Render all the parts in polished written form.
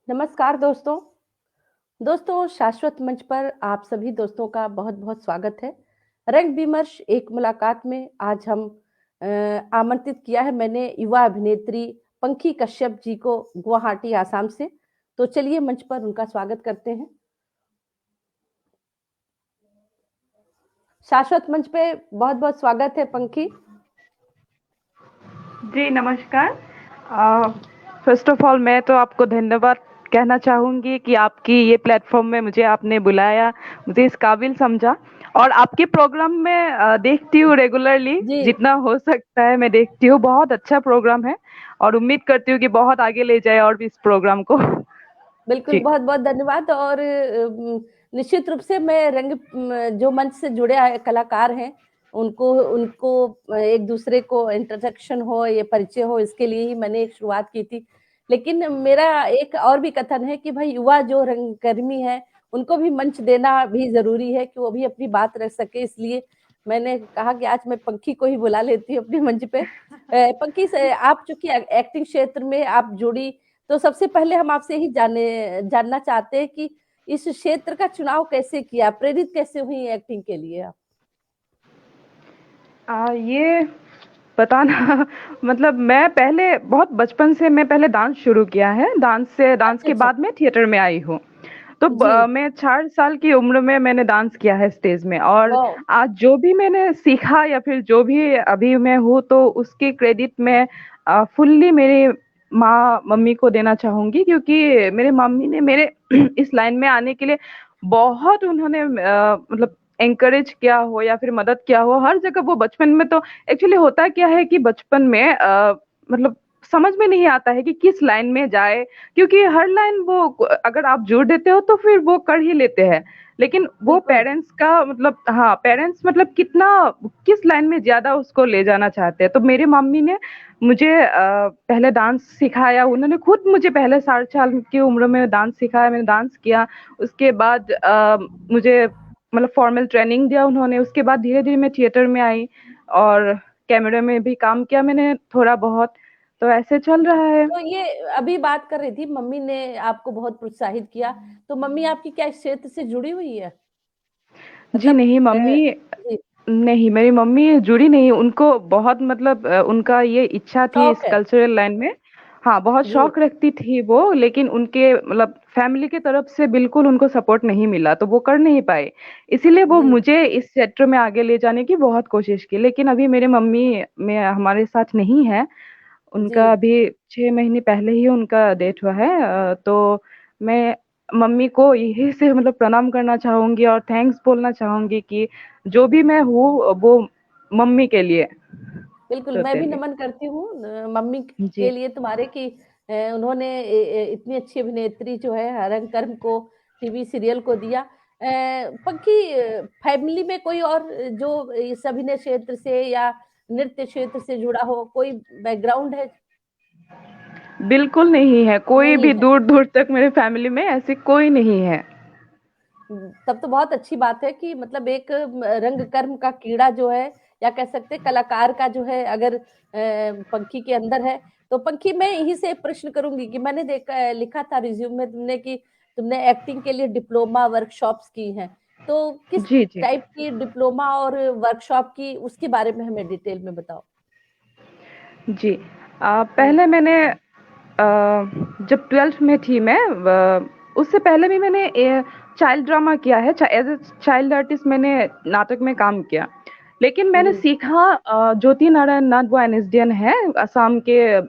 नमस्कार दोस्तों। दोस्तों, शाश्वत मंच पर आप सभी दोस्तों का बहुत-बहुत स्वागत है। रंग विमर्श एक मुलाकात में आज हम अ, आमंत्रित किया है मैंने युवा अभिनेत्री पंखी कश्यप जी को गुवाहाटी आसाम से। तो चलिए मंच पर उनका स्वागत करते हैं। शाश्वत मंच पे बहुत-बहुत स्वागत है पंखी। जी, नमस्कार। फ़र्स्ट ऑफ़ ऑल मैं तो आपको धन्यवाद कहना चाहूँगी कि आपकी ये प्लेटफ़ॉर्म में मुझे आपने बुलाया, मुझे इस काबिल समझा और आपके प्रोग्राम में देखती हूँ रेगुलरली, जी, जितना हो सकता है मैं देखती हूँ, बहुत अच्छा प्रोग्राम है और उम्मीद करती हूँ कि बहुत आगे ले जाए और भी इस प्रोग्राम को। बिल्कुल जी, बहुत-बहुत धन्यवाद और निश्चित रूप से मैं जो मंच से जुड़े आए कलाकार हैं, उनको उनको एक-दूसरे को इंटरसेक्शन हो, ये परिचय हो, इसके लिए ही मैंने एक शुरुआत की थी। लेकिन मेरा एक और भी कथन है कि भई युवा जो रंगकर्मी हैं, उनको भी मंच देना भी ज़रूरी है कि वो भी अपनी बात रख सकें, इसलिए मैंने कहा कि आज मैं पंखी को ही बुला लेती हूँ अपने मंच पे। पंखी से आप चूँकि एक्टिंग क्षेत्र में आप जुड़ी, तो सबसे पहले हम आपसे ही जानना चाहते हैं कि इस क्षेत्र का चुनाव कैसे किया? प्रेरित कैसे हुई एक्टिंग के लिए आप? ये बताना मतलब मैं पहले बहुत बचपन से मैं पहले डांस शुरू किया है, डांस अच्छा, के अच्छा। बाद मैं थिएटर में आई हूँ। तो जी, मैं 4 साल की उम्र में मैंने डांस किया है स्टेज में और वाह! आज जो भी मैंने सीखा या फिर जो भी अभी मैं हूँ तो उसकी क्रेडिट मैं फुल्ली मेरी माँ मम्मी को देना चाहूँगी क्योंकि मेरे मम्मी ने मेरे इस लाइन में आने के लिए बहुत उन्होंने मतलब एनकरेज किया हो या फिर मदद किया हो हर जगह वो बचपन में तो एक्चुअली होता क्या है कि बचपन में मतलब समझ में नहीं आता है कि किस लाइन में जाए क्योंकि हर लाइन वो अगर आप जोड़ देते हो तो फिर वो कर ही लेते हैं लेकिन वो बिल्कुल, पेरेंट्स का मतलब हाँ पेरेंट्स मतलब कितना किस लाइन में ज्यादा उसको ले जाना चाहते हैं तो मेरी मम्मी ने मुझे पहले डांस सिखाया उन्होंने खुद मुझे पहले 4 साल की उम्र में डांस सिखाया मैंने डांस किया उसके बाद मुझे मतलब फॉर्मल ट्रेनिंग दिया उन्होंने उसके बाद धीरे धीरे मैं थिएटर में आई और कैमरे में भी काम किया मैंने थोड़ा बहुत तो ऐसे चल रहा है। तो ये अभी बात कर रही थी मम्मी ने आपको बहुत प्रोत्साहित किया, तो मम्मी आपकी क्या इस क्षेत्र से जुड़ी हुई है? जी मतलब नहीं, मम्मी जी, नहीं, मेरी मम्मी जुड़ी नहीं, उनको बहुत मतलब उनका ये इच्छा थी शौक इस है। कल्चरल लाइन में। हाँ, बहुत जी, शौक रखती थी वो, लेकिन उनके मतलब फैमिली की तरफ से बिल्कुल उनको सपोर्ट नहीं मिला, तो वो कर नहीं पाए। इसीलिए वो जी, मुझे इस सेक्टर में आगे ले जाने की बहुत कोशिश की, लेकिन अभी मेरे मम्मी में हमारे साथ नहीं है। जी। उनका अभी 6 महीने पहले ही उनका डेथ हुआ है तो मैं मम्मी को यही से मतलब प्रणाम करना चाहूँगी और थैंक्स बोलना चाहूँगी कि जो भी मैं हूँ वो मम्मी के लिए बिल्कुल, मैं भी टोटली। नमन करती हूँ मम्मी के जी, लिए तुम्हारे कि उन्होंने इतनी अच्छी अभिनेत्री जो है हरंग कर्म को टीवी सीरियल को दिया। पंखी फैमिली में कोई और जो इस अभिनय क्षेत्र से या नृत्य क्षेत्र से जुड़ा हो, कोई बैकग्राउंड है? बिल्कुल नहीं है, कोई नहीं भी है। दूर-दूर तक मेरे फैमिली में ऐसे कोई नहीं है। तब तो बहुत अच्छी बात है कि मतलब एक रंग कर्म का कीड़ा जो है या कह सकते हैं कलाकार का जो है अगर पंखी के अंदर है तो पंखी मैं यहीं से प्रश्न करूंगी कि मैंने देखा लिखा था रिज्यूम में तुमने कि तुमने एक्टिंग के लिए डिप्लोमा वर्कशॉप्स की हैं तो किस जी, जी। टाइप की डिप्लोमा और वर्कशॉप की उसके बारे में हमें डिटेल में बताओ। जी। हम्म, पहले मैंने जब 12th में थी मैं उससे पहले भी मैंने चाइल्ड ड्रामा किया है एज ए चाइल्ड आर्टिस्ट मैंने नाटक में काम किया लेकिन मैंने जी सीखा ज्योति नारायण नाथ वो एनएसडीएन है असम के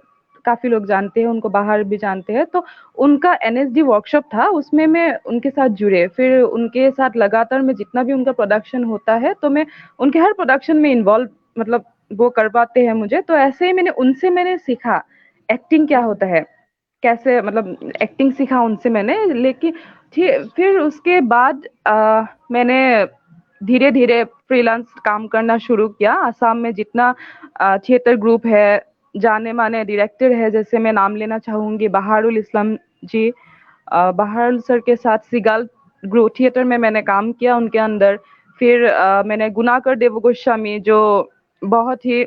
काफी लोग जानते हैं उनको बाहर भी जानते हैं तो उनका एनएसडी वर्कशॉप था उसमें मैं उनके साथ जुड़े फिर उनके साथ लगातार मैं जितना भी उनका प्रोडक्शन होता है तो मैं उनके हर प्रोडक्शन में इन्वॉल्व मतलब वो करवाते हैं मुझे तो ऐसे ही मैंने सीखा एक्टिंग क्या हम्म, होता है कैसे मतलब एक्टिंग सीखा उनसे मैंने लेकिन फिर उसके बाद मैंने धीरे धीरे फ्रीलांस काम करना शुरू किया असम में जितना थिएटर ग्रुप है जाने माने डायरेक्टर है जैसे मैं नाम लेना चाहूंगी बहारुल इस्लाम जी बहारुल सर के साथ सिगाल ग्रुप थिएटर में मैंने काम किया उनके अंदर फिर मैंने गुनाकर देव गोस्वामी जो बहुत ही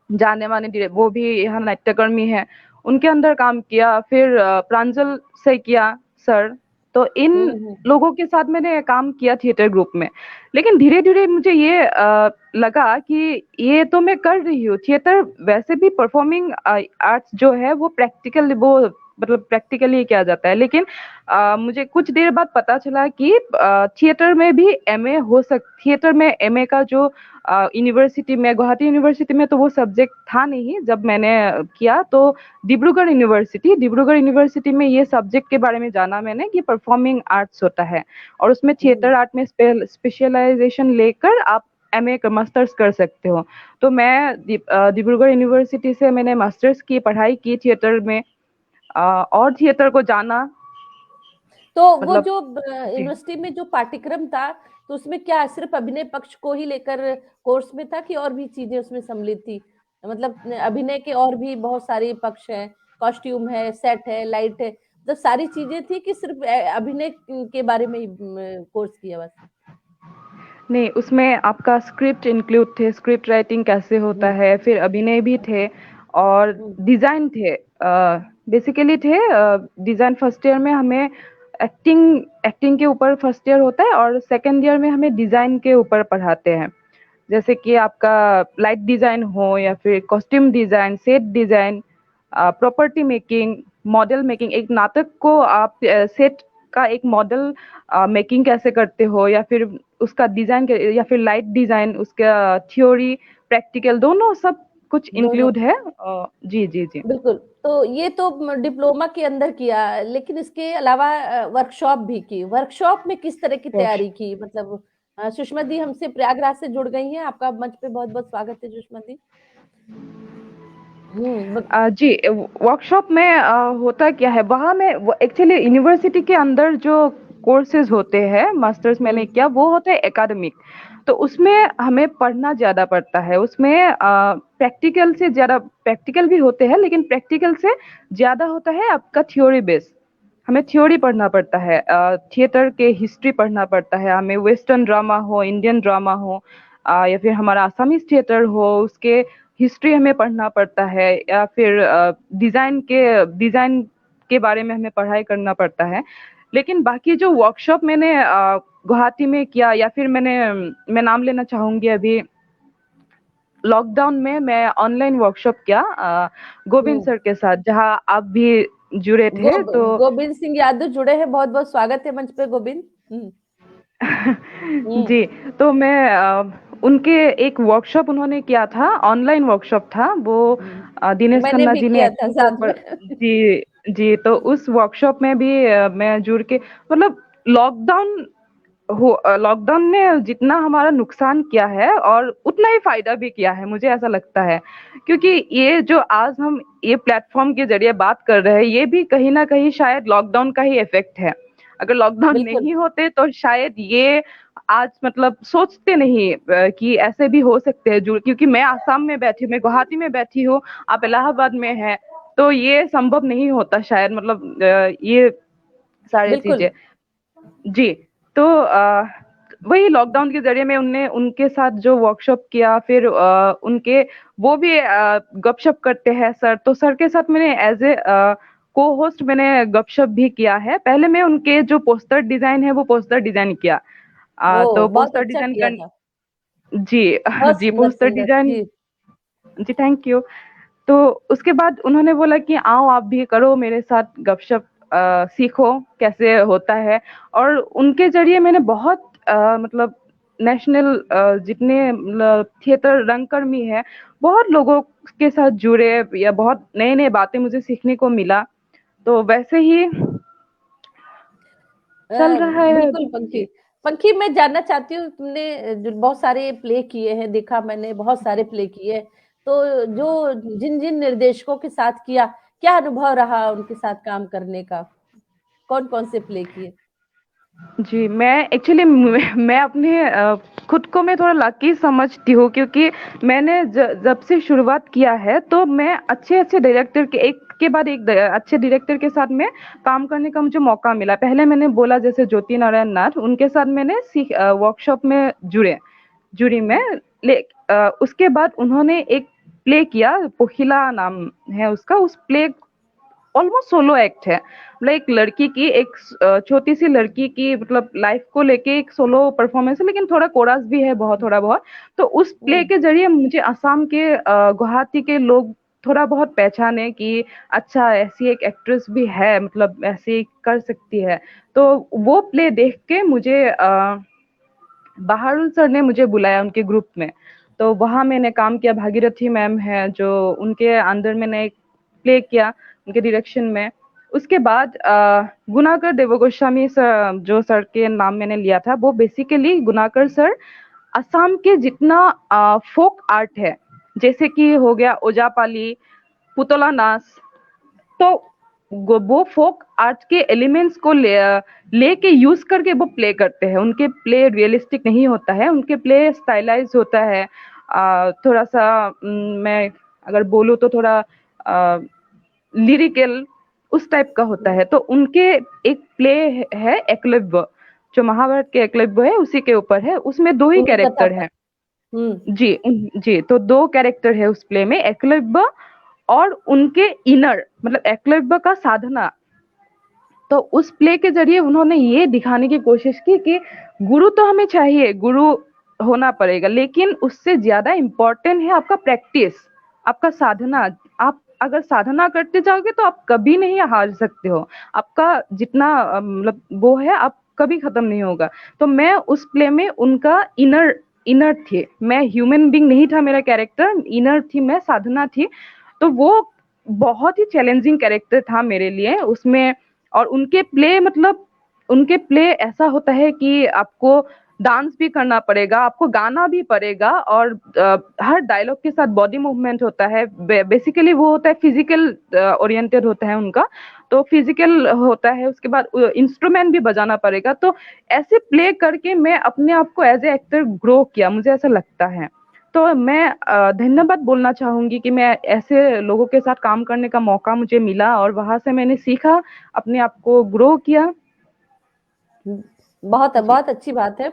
जाने माने वो भी यहाँ नाट्यकर्मी है उनके अंदर काम किया, फिर प्रांजल से किया सर। तो इन हम्म। लोगों के साथ मैंने काम किया थिएटर ग्रुप में। लेकिन धीरे धीरे मुझे ये लगा कि ये तो मैं कर रही हूँ थिएटर, वैसे भी परफॉर्मिंग आर्ट्स जो है वो प्रैक्टिकल, वो मतलब प्रैक्टिकली किया जाता है। लेकिन मुझे कुछ देर बाद पता चला कि थिएटर में भी एमए हो थिएटर में एमए का जो यूनिवर्सिटी में, गुवाहाटी यूनिवर्सिटी में तो वो सब्जेक्ट था नहीं जब मैंने किया। तो डिब्रूगढ़ यूनिवर्सिटी में ये सब्जेक्ट के बारे में जाना मैंने कि परफॉर्मिंग आर्ट्स होता है, और उसमें थिएटर आर्ट में स्पेशलाइजेशन लेकर आप एमए का मास्टर्स कर सकते हो। तो मैं डिब्रूगढ़ यूनिवर्सिटी से मैंने मास्टर्स की पढ़ाई की थिएटर में, और थिएटर को जाना। तो वो मतलब जो जी यूनिवर्सिटी में जो पाठ्यक्रम था, तो उसमें क्या सिर्फ अभिनय पक्ष को ही लेकर कोर्स में था कि और भी चीजें उसमें सम्मिलित थी? मतलब अभिनय के और भी बहुत सारे पक्ष हैं, कॉस्ट्यूम है, सेट है, लाइट है, तो सारी चीजें थी कि सिर्फ अभिनय के बारे में ही कोर्स किया बस? नहीं, उसमें आपका स्क्रिप्ट इंक्लूड थे, स्क्रिप्ट राइटिंग कैसे होता हम्म। है, फिर अभिनय भी थे और हम्म। डिजाइन थे, बेसिकली थे। डिजाइन फर्स्ट ईयर में हमें एक्टिंग एक्टिंग के ऊपर फर्स्ट ईयर होता है, और सेकंड ईयर में हमें डिजाइन के ऊपर पढ़ाते हैं। जैसे कि आपका लाइट डिजाइन हो या फिर costume design, set design, property making, model making. एक नाटक को आप सेट का एक मॉडल मेकिंग कैसे करते हो, या फिर उसका डिजाइन, या फिर लाइट डिजाइन, उसका थ्योरी प्रैक्टिकल दोनों सब कुछ दोनों। इंक्लूड है। जी जी जी। बिल्कुल। तो ये तो डिप्लोमा के अंदर किया, लेकिन इसके अलावा वर्कशॉप भी की। वर्कशॉप में किस तरह की वर्ष तैयारी की? मतलब सुषमा दी हमसे प्रयागराज से जुड़ गई हैं, आपका मंच पे बहुत बहुत स्वागत है सुषमा दी। जी, वर्कशॉप में होता क्या है वहाँ में, एक्चुअली यूनिवर्सिटी के अंदर जो कोर्सेज होते हैं, मास्टर्स मैंने हम्म। किया, वो होते हैं एकेडमिक। तो उसमें हमें पढ़ना ज़्यादा पड़ता है। उसमें प्रैक्टिकल से ज़्यादा, प्रैक्टिकल भी होते हैं लेकिन प्रैक्टिकल से ज़्यादा होता है आपका थ्योरी बेस। हमें थ्योरी पढ़ना पड़ता है, थिएटर के हिस्ट्री पढ़ना पड़ता है हमें, वेस्टर्न ड्रामा हो, इंडियन ड्रामा हो, या फिर हमारा आसामीज थिएटर हो, उसके हिस्ट्री हमें पढ़ना पड़ता है, या फिर डिजाइन के बारे में हमें पढ़ाई करना पड़ता है। लेकिन बाकी जो वर्कशॉप मैंने गुवाहाटी में किया, या फिर मैं नाम लेना चाहूंगी अभी, लॉकडाउन में मैं ऑनलाइन वर्कशॉप किया गोविंद हम्म। सर के साथ, जहाँ आप भी जुड़े थे। तो गोविंद सिंह यादव जुड़े हैं, बहुत बहुत स्वागत है मंच पे गोविंद। हम्म। हम्म। जी, तो मैं उनके एक वर्कशॉप उन्होंने किया था, ऑनलाइन वर्कशॉप था वो, दिनेश मैंने खन्ना भी जी ने किया था एक्टिंग के साथ ऊपर। में। जी जी, तो उस वर्कशॉप में भी मैं जुड़ के, मतलब लॉकडाउन लॉकडाउन ने जितना हमारा नुकसान किया है और उतना ही फायदा भी किया है, मुझे ऐसा लगता है। क्योंकि ये जो आज हम ये प्लेटफॉर्म के जरिए बात कर रहे हैं, ये भी कहीं ना कहीं शायद लॉकडाउन का ही इफेक्ट है। अगर लॉकडाउन बिल्कुल। नहीं होते तो शायद ये आज, मतलब सोचते नहीं कि ऐसे भी हो सकते हैं। क्योंकि मैं आसाम में बैठी हूँ, मैं गुवाहाटी में बैठी हूँ, आप इलाहाबाद में हैं, तो ये संभव नहीं होता शायद, मतलब ये सारी बिल्कुल। चीजें। जी, तो वही लॉकडाउन के जरिए में उनने उनके साथ जो वर्कशॉप किया, फिर उनके वो भी गपशप करते हैं सर, तो सर के साथ मैंने एज ए को होस्ट मैंने गपशप भी किया है। पहले मैं उनके जो पोस्टर डिजाइन है वो पोस्टर डिजाइन किया, ओ, तो बहुत पोस्टर अच्छा डिजाइन किया कर। था। जी बहुत जी, सुंदर पोस्टर सुंदर डिजाइन। जी। जी, थैंक यू। तो उसके बाद उन्होंने बोला कि आओ आप भी करो मेरे साथ गपशप, सीखो कैसे होता है। और उनके जरिए मैंने बहुत मतलब नेशनल जितने थिएटर रंगकर्मी है, बहुत लोगों के साथ जुड़े, या बहुत नए नए बातें मुझे सीखने को मिला। तो वैसे ही चल रहा है बिल्कुल अभी। पंखी। जी पंखी, मैं जानना चाहती हूँ, तुमने जो बहुत सारे प्ले किए हैं, देखा मैंने बहुत सारे प्ले किए हैं, तो जो जिन जिन निर्देशकों के साथ किया, क्या अनुभव रहा उनके साथ काम करने का? कौन कौन से प्ले किए? जी, मैं एक्चुअली मैं अपने खुद को मैं थोड़ा लकी समझती हूँ, क्योंकि मैंने जब से शुरुआत किया है तो मैं अच्छे अच्छे डायरेक्टर के एक के बाद एक अच्छे डायरेक्टर के साथ में काम करने का मुझे मौका मिला। पहले मैंने बोला जैसे ज्योति नारायण नाथ, उनके साथ मैंने वर्कशॉप में जुड़ी मैं। उसके बाद उन्होंने एक प्ले किया, पोखिला नाम है उसका, उस प्ले ऑलमोस्ट सोलो एक्ट है, मतलब एक लड़की की, एक छोटी सी लड़की की मतलब लाइफ को लेके एक सोलो परफॉर्मेंस है, लेकिन थोड़ा कोरस भी है, बहुत थोड़ा बहुत। तो उस प्ले हम्म। के जरिए मुझे असम के गुवाहाटी के लोग थोड़ा बहुत पहचाने कि अच्छा ऐसी एक एक्ट्रेस भी है, मतलब ऐसे कर सकती है। तो वो प्ले देख के मुझे बहारुल सर ने मुझे बुलाया उनके ग्रुप में। तो वहाँ मैंने काम किया, भागीरथी मैम है जो, उनके अंदर मैंने एक प्ले किया उनके डायरेक्शन में। उसके बाद गुनाकर देवगोस्वामी सर, जो सर के नाम मैंने लिया था, वो बेसिकली गुनाकर सर असम के जितना फोक आर्ट है, जैसे कि हो गया ओजापाली, पुतला नाच, तो वो फोक आर्ट के एलिमेंट्स को लेके यूज करके वो प्ले करते हैं। उनके प्ले रियलिस्टिक नहीं होता है, उनके प्ले स्टाइलाइज होता है। थोड़ा सा मैं अगर बोलूँ तो थोड़ा लिरिकल उस टाइप का होता है। तो उनके एक प्ले है एकलव्य, जो महाभारत के एकलव्य है उसी के ऊपर है, उसमें दो ही उन्हीं कथा कैरेक्टर पर। है। हम्म। जी जी, तो दो कैरेक्टर है उस प्ले में, एकलव्य और उनके इनर, मतलब एकलव्य का साधना। तो उस प्ले के जरिए उन्होंने ये दिखाने की कोशिश की कि गुरु तो हमें चाहिए, गुरु होना पड़ेगा, लेकिन उससे ज्यादा इम्पोर्टेंट है आपका प्रैक्टिस, आपका साधना। आप अगर साधना करते जाओगे तो आप कभी नहीं हार सकते हो। आपका जितना मतलब वो है, आप कभी खत्म नहीं होगा। तो मैं उस प्ले में उनका इनर इनर थी, मैं ह्यूमन बींग नहीं था मेरा कैरेक्टर, इनर थी मैं, साधना थी। तो वो बहुत ही चैलेंजिंग कैरेक्टर था मेरे लिए उसमें। और उनके प्ले मतलब, उनके प्ले ऐसा होता है कि आपको डांस भी करना पड़ेगा, आपको गाना भी पड़ेगा, और हर डायलॉग के साथ बॉडी मूवमेंट होता है। बेसिकली वो होता है फिजिकल ओरिएंटेड होता है उनका, तो फिजिकल होता है। उसके बाद इंस्ट्रूमेंट भी बजाना पड़ेगा। तो ऐसे प्ले करके मैं अपने आप को एज ए एक्टर ग्रो किया, मुझे ऐसा लगता है। तो मैं धन्यवाद बोलना चाहूंगी कि मैं ऐसे लोगों के साथ काम करने का मौका मुझे मिला, और वहां से मैंने सीखा, अपने आप को ग्रो किया। बहुत जी। बहुत अच्छी बात है।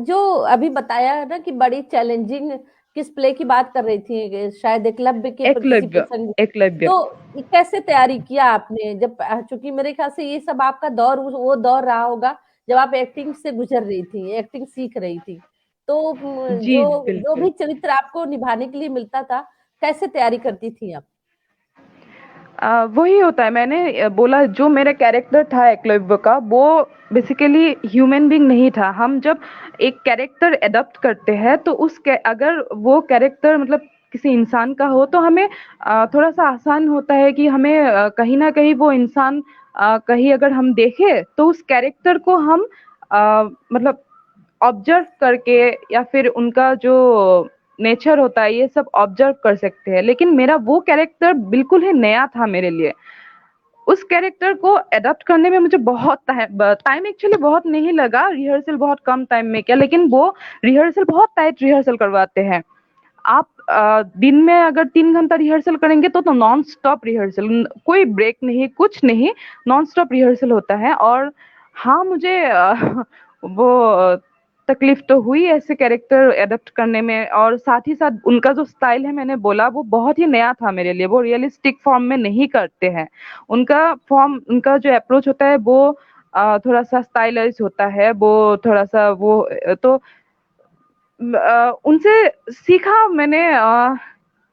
जो अभी बताया है ना कि बड़ी चैलेंजिंग, किस प्ले की बात कर रही थी, शायद एकलव्य के किसी एकलव्य। प्रसंग। एकलव्य। तो कैसे तैयारी किया आपने, जब चूंकि मेरे ख्याल से ये सब आपका दौर वो दौर रहा होगा जब आप एक्टिंग से गुजर रही थी, एक्टिंग सीख रही थी। तो जी जो जो बिल्कुल। भी चरित्र आपको निभाने के लिए मिलता था, कैसे तैयारी करती थी आप? वही होता है, मैंने बोला जो मेरा कैरेक्टर था एकलव्य का, वो बेसिकली ह्यूमन बीइंग नहीं था। हम जब एक कैरेक्टर एडॉप्ट करते हैं तो अगर वो कैरेक्टर मतलब किसी इंसान का हो, तो हमें थोड़ा सा आसान होता है कि हमें कहीं ना कहीं वो इंसान कहीं अगर हम देखें तो उस कैरेक्टर को हम मतलब ऑब्जर्व करके, या फिर उनका जो नेचर होता है ये सब ऑब्जर्व कर सकते हैं। लेकिन मेरा वो कैरेक्टर बिल्कुल ही नया था मेरे लिए। उस कैरेक्टर को एडॉप्ट करने में मुझे बहुत टाइम एक्चुअली बहुत नहीं लगा, रिहर्सल बहुत कम टाइम में किया। लेकिन वो रिहर्सल बहुत टाइट रिहर्सल करवाते हैं। आप दिन में अगर 3 घंटा रिहर्सल करेंगे तो नॉन स्टॉप रिहर्सल, कोई ब्रेक नहीं, कुछ नहीं, नॉन स्टॉप रिहर्सल होता है। और हाँ, मुझे वो तकलीफ तो हुई ऐसे कैरेक्टर एडप्ट करने में। और साथ ही साथ उनका जो स्टाइल है, मैंने बोला, वो बहुत ही नया था मेरे लिए। वो रियलिस्टिक फॉर्म में नहीं करते हैं। उनका फॉर्म, उनका जो अप्रोच होता है वो थोड़ा सा स्टाइलाइज होता है, वो थोड़ा सा वो तो उनसे सीखा मैंने।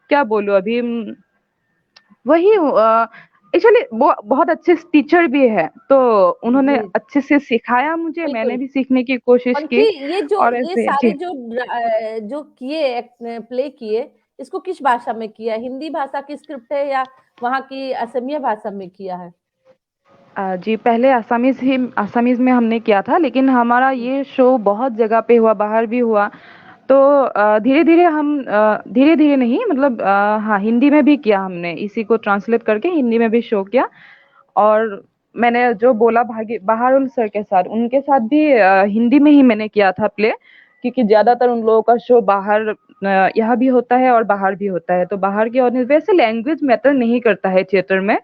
क्या बोलूं अभी, वही एक्चुअली वो बहुत अच्छे टीचर भी है, तो उन्होंने जी, अच्छे से सिखाया मुझे, मैंने बिल्कुल। भी सीखने की कोशिश पंखी, की। और ये ऐसे सारे जी। जो किए, प्ले किए, इसको किस भाषा में किया? हिंदी भाषा की स्क्रिप्ट है या वहाँ की असमिया भाषा में किया है? जी, पहले आसामीज में हमने किया था, लेकिन हमारा ये शो बहुत जगह पे हुआ, बाहर भी हुआ। तो धीरे धीरे हम धीरे धीरे नहीं, मतलब हाँ, हिंदी में भी किया हमने, इसी को ट्रांसलेट करके हिंदी में भी शो किया। और मैंने जो बोला भागी बहारुल सर के साथ, उनके साथ भी हिंदी में ही मैंने किया था प्ले, क्योंकि ज्यादातर उन लोगों का शो बाहर यहाँ भी होता है और बाहर भी होता है। तो बाहर की ऑडियंस, वैसे लैंग्वेज मैटर नहीं करता है थिएटर में,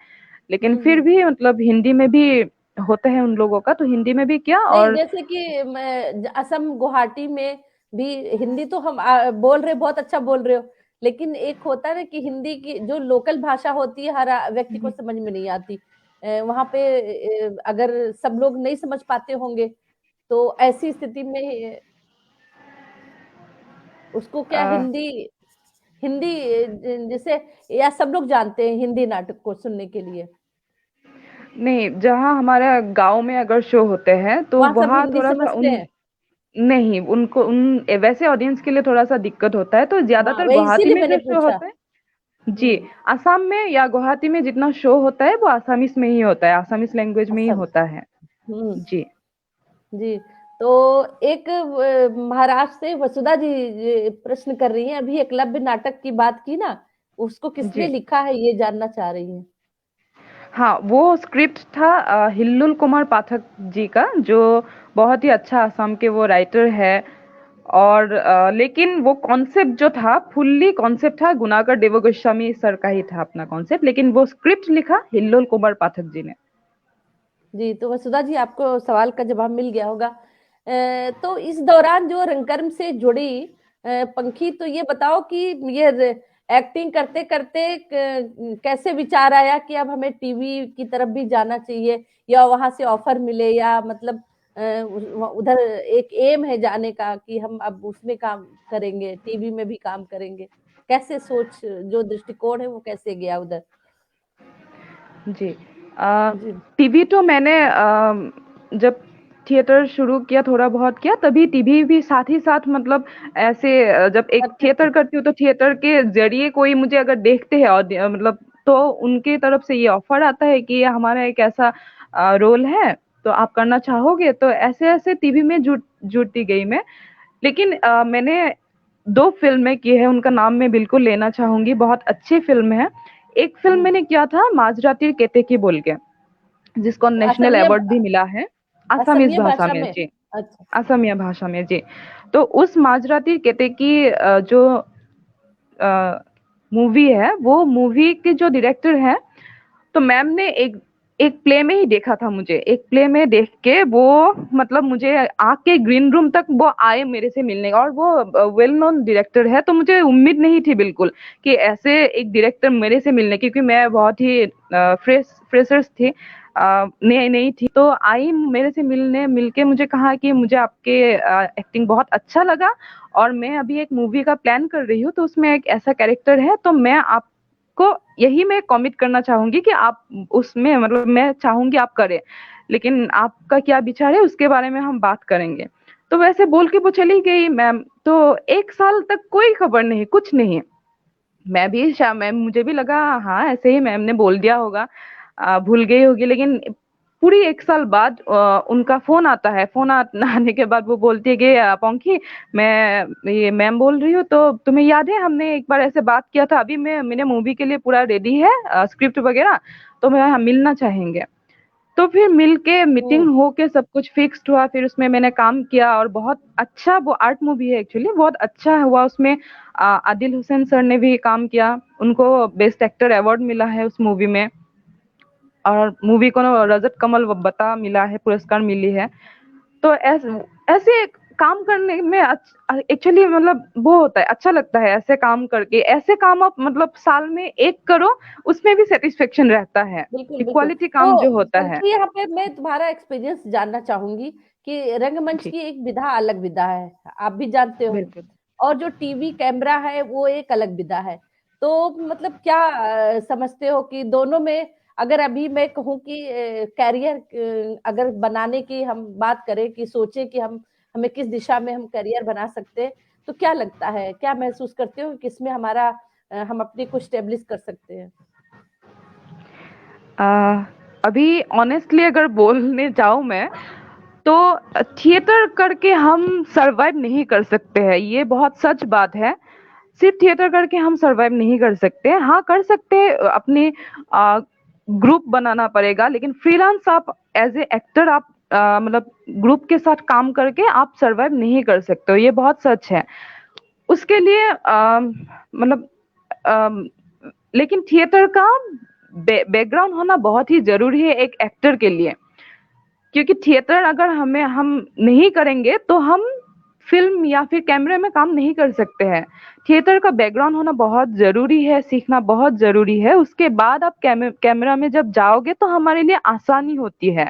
लेकिन फिर हम्म। भी मतलब हिंदी में भी होता है उन लोगों का, तो हिंदी में भी किया। नहीं, और जैसे कि असम गुवाहाटी में भी हिंदी तो हम बोल रहे, बहुत अच्छा बोल रहे हो, लेकिन एक होता है ना कि हिंदी की जो लोकल भाषा होती है हर व्यक्ति को समझ में नहीं आती। वहां पे अगर सब लोग नहीं समझ पाते होंगे तो ऐसी स्थिति में उसको क्या आ, हिंदी हिंदी जैसे या सब लोग जानते हैं हिंदी नाटक को सुनने के लिए? नहीं, जहाँ हमारे गांव में अगर शो होते हैं तो वहां सब वहाँ हिंदी थोड़ा सा समझते उन हैं? नहीं, उनको उन वैसे ऑडियंस के लिए थोड़ा सा दिक्कत होता है, तो हाँ, ज्यादातर वही गुवाहाटी इसीलिए में मैंने जो शो पूछा। होता है, जी, हम्म। असम में या गुवाहाटी में जितना शो होता है वो आसामीज में ही होता है, आसामीज लैंग्वेज में ही असम। होता है। हम्म। जी। जी। तो एक महाराष्ट्र से वसुधा जी प्रश्न कर रही हैं, अभी एकलव्य नाटक की बात की ना, उसको किसने जी। लिखा है ये जानना चाह रही हैं। हाँ, वो स्क्रिप्ट था हिल्लुल कुमार पाठक जी का, जो बहुत ही अच्छा असम के वो राइटर है। और लेकिन वो कॉन्सेप्ट जो था, फुल्ली कॉन्सेप्ट था गुनाकर देव गोस्वामी सर का ही था अपना कॉन्सेप्ट, लेकिन वो स्क्रिप्ट लिखा हिल्लुल कुमार पाठक जी ने। जी, तो वसुधा जी आपको सवाल का जवाब मिल गया होगा। तो इस दौरान जो रंगकर्म से जुड़ी पंखी, तो ये बताओ कि ये एक्टिंग करते करते कैसे विचार आया कि अब हमें टीवी की तरफ भी जाना चाहिए, या वहां से ऑफर मिले, या मतलब उधर एक एम है जाने का कि हम अब उसमें काम करेंगे, टीवी में भी काम करेंगे? कैसे सोच, जो दृष्टिकोण है वो कैसे गया उधर? जी। जी। टीवी तो मैंने जब थिएटर शुरू किया, थोड़ा बहुत किया, तभी टीवी भी साथ ही साथ, मतलब ऐसे जब एक करते थे। थिएटर करती हूँ तो थिएटर के जरिए कोई मुझे अगर देखते हैं और मतलब, तो उनके तरफ से ये ऑफर आता है कि ये हमारा एक ऐसा रोल है, तो आप करना चाहोगे, तो ऐसे ऐसे टीवी में जुड़ती गई मैं। लेकिन मैंने 2 फ़िल्में की है, उनका नाम मैं बिल्कुल लेना चाहूँगी, बहुत अच्छी फ़िल्म है। एक फ़िल्म हम्म। मैंने किया था माज़राती केतेकी बोल के, जिसको तो नेशनल असमिया, अवार्ड भी मिला है, असमीज़ असमिया भाषा भाषा में, में? जी, अच्छा। असमिया भाषा में, जी। तो उस माज़राती केतेकी जो मूवी है, वो मूवी के जो डायरेक्टर हैं, तो मैम ने एक एक प्ले में ही देखा था मुझे, एक प्ले में देख के वो, मतलब मुझे आके ग्रीन रूम तक वो आए मेरे से मिलने, और वो वेल नोन डायरेक्टर है, तो मुझे उम्मीद नहीं थी बिल्कुल कि ऐसे एक डायरेक्टर मेरे से मिलने, क्योंकि मैं बहुत ही फ्रेशर्स थी, नई नई थी, तो आई मेरे से मिलने, मिलके मुझे कहा कि मुझे आपके एक्टिंग बहुत अच्छा लगा, और मैं अभी एक मूवी का प्लान कर रही हूँ, तो उसमें एक ऐसा कैरेक्टर है, तो मैं आप को यही मैं कमिट करना चाहूंगी कि आप उसमें, मतलब मैं चाहूंगी आप करें, लेकिन आपका क्या विचार है उसके बारे में हम बात करेंगे। तो वैसे बोल के वो चली गई मैम, तो 1 साल तक कोई खबर नहीं, कुछ नहीं। मैं भी मैम, मुझे भी लगा हाँ ऐसे ही मैम ने बोल दिया होगा, भूल गई होगी, लेकिन पूरी 1 साल बाद उनका फोन आता है, आने के बाद वो बोलती है कि पोंखी, मैं ये मैम बोल रही हूँ, तो तुम्हें याद है हमने एक बार ऐसे बात किया था, अभी मैंने मूवी के लिए पूरा रेडी है, स्क्रिप्ट वगैरह, तो मैं मिलना चाहेंगे। तो फिर मिलके मीटिंग हम्म। हो के सब कुछ फिक्स्ड हुआ, फिर उसमें मैंने काम किया, और बहुत अच्छा, वो आर्ट मूवी है एक्चुअली, बहुत अच्छा हुआ उसमें। आदिल हुसैन सर ने भी काम किया, उनको बेस्ट एक्टर अवार्ड मिला है उस मूवी में, और मूवी को रजत कमल बता मिला है, पुरस्कार मिली है। तो ऐसे काम करने में एक्चुअली, मतलब वो होता है, अच्छा लगता है ऐसे काम करके, ऐसे काम आप मतलब साल में एक करो, उसमें भी सेटिस्फेक्शन रहता है, बिल्कुल बिल्कुल। इक्वालिटी तो काम जो होता है। पंखी, यहाँ पे मैं तुम्हारा एक्सपीरियंस जानना चाहूंगी कि रंगमंच जी, की एक विधा अलग विधा है, आप भी जानते हो, बिल्कुल। और जो टीवी कैमरा है वो एक अलग विधा है। तो मतलब क्या समझते हो कि दोनों में, अगर अभी मैं कहूँ कि कैरियर अगर बनाने की हम बात करें, कि सोचे कि हम हमें किस दिशा में हम करियर बना सकते हैं, तो क्या लगता है, क्या महसूस करते हो कि किसमें हमारा हम अपने को स्टेब्लिश कर सकते हैं? आ, अभी ऑनेस्टली अगर बोलने जाऊं मैं, तो थिएटर करके हम सरवाइव नहीं कर सकते हैं, ये बहुत सच बात है। सिर्फ थिएटर करके हम सरवाइव नहीं कर सकते, हाँ कर सकते हैं, अपनी ग्रुप बनाना पड़ेगा, लेकिन फ्रीलांस आप एज ए एक्टर आप मतलब ग्रुप के साथ काम करके आप सरवाइव नहीं कर सकते हो, ये बहुत सच है। उसके लिए मतलब अम, लेकिन थिएटर का बैकग्राउंड होना बहुत ही जरूरी है एक एक्टर के लिए, क्योंकि थिएटर अगर हम नहीं करेंगे तो हम फिल्म या फिर कैमरे में काम नहीं कर सकते हैं। थिएटर का बैकग्राउंड होना बहुत ज़रूरी है, सीखना बहुत ज़रूरी है। उसके बाद आप कैमरा में जब जाओगे तो हमारे लिए आसानी होती है।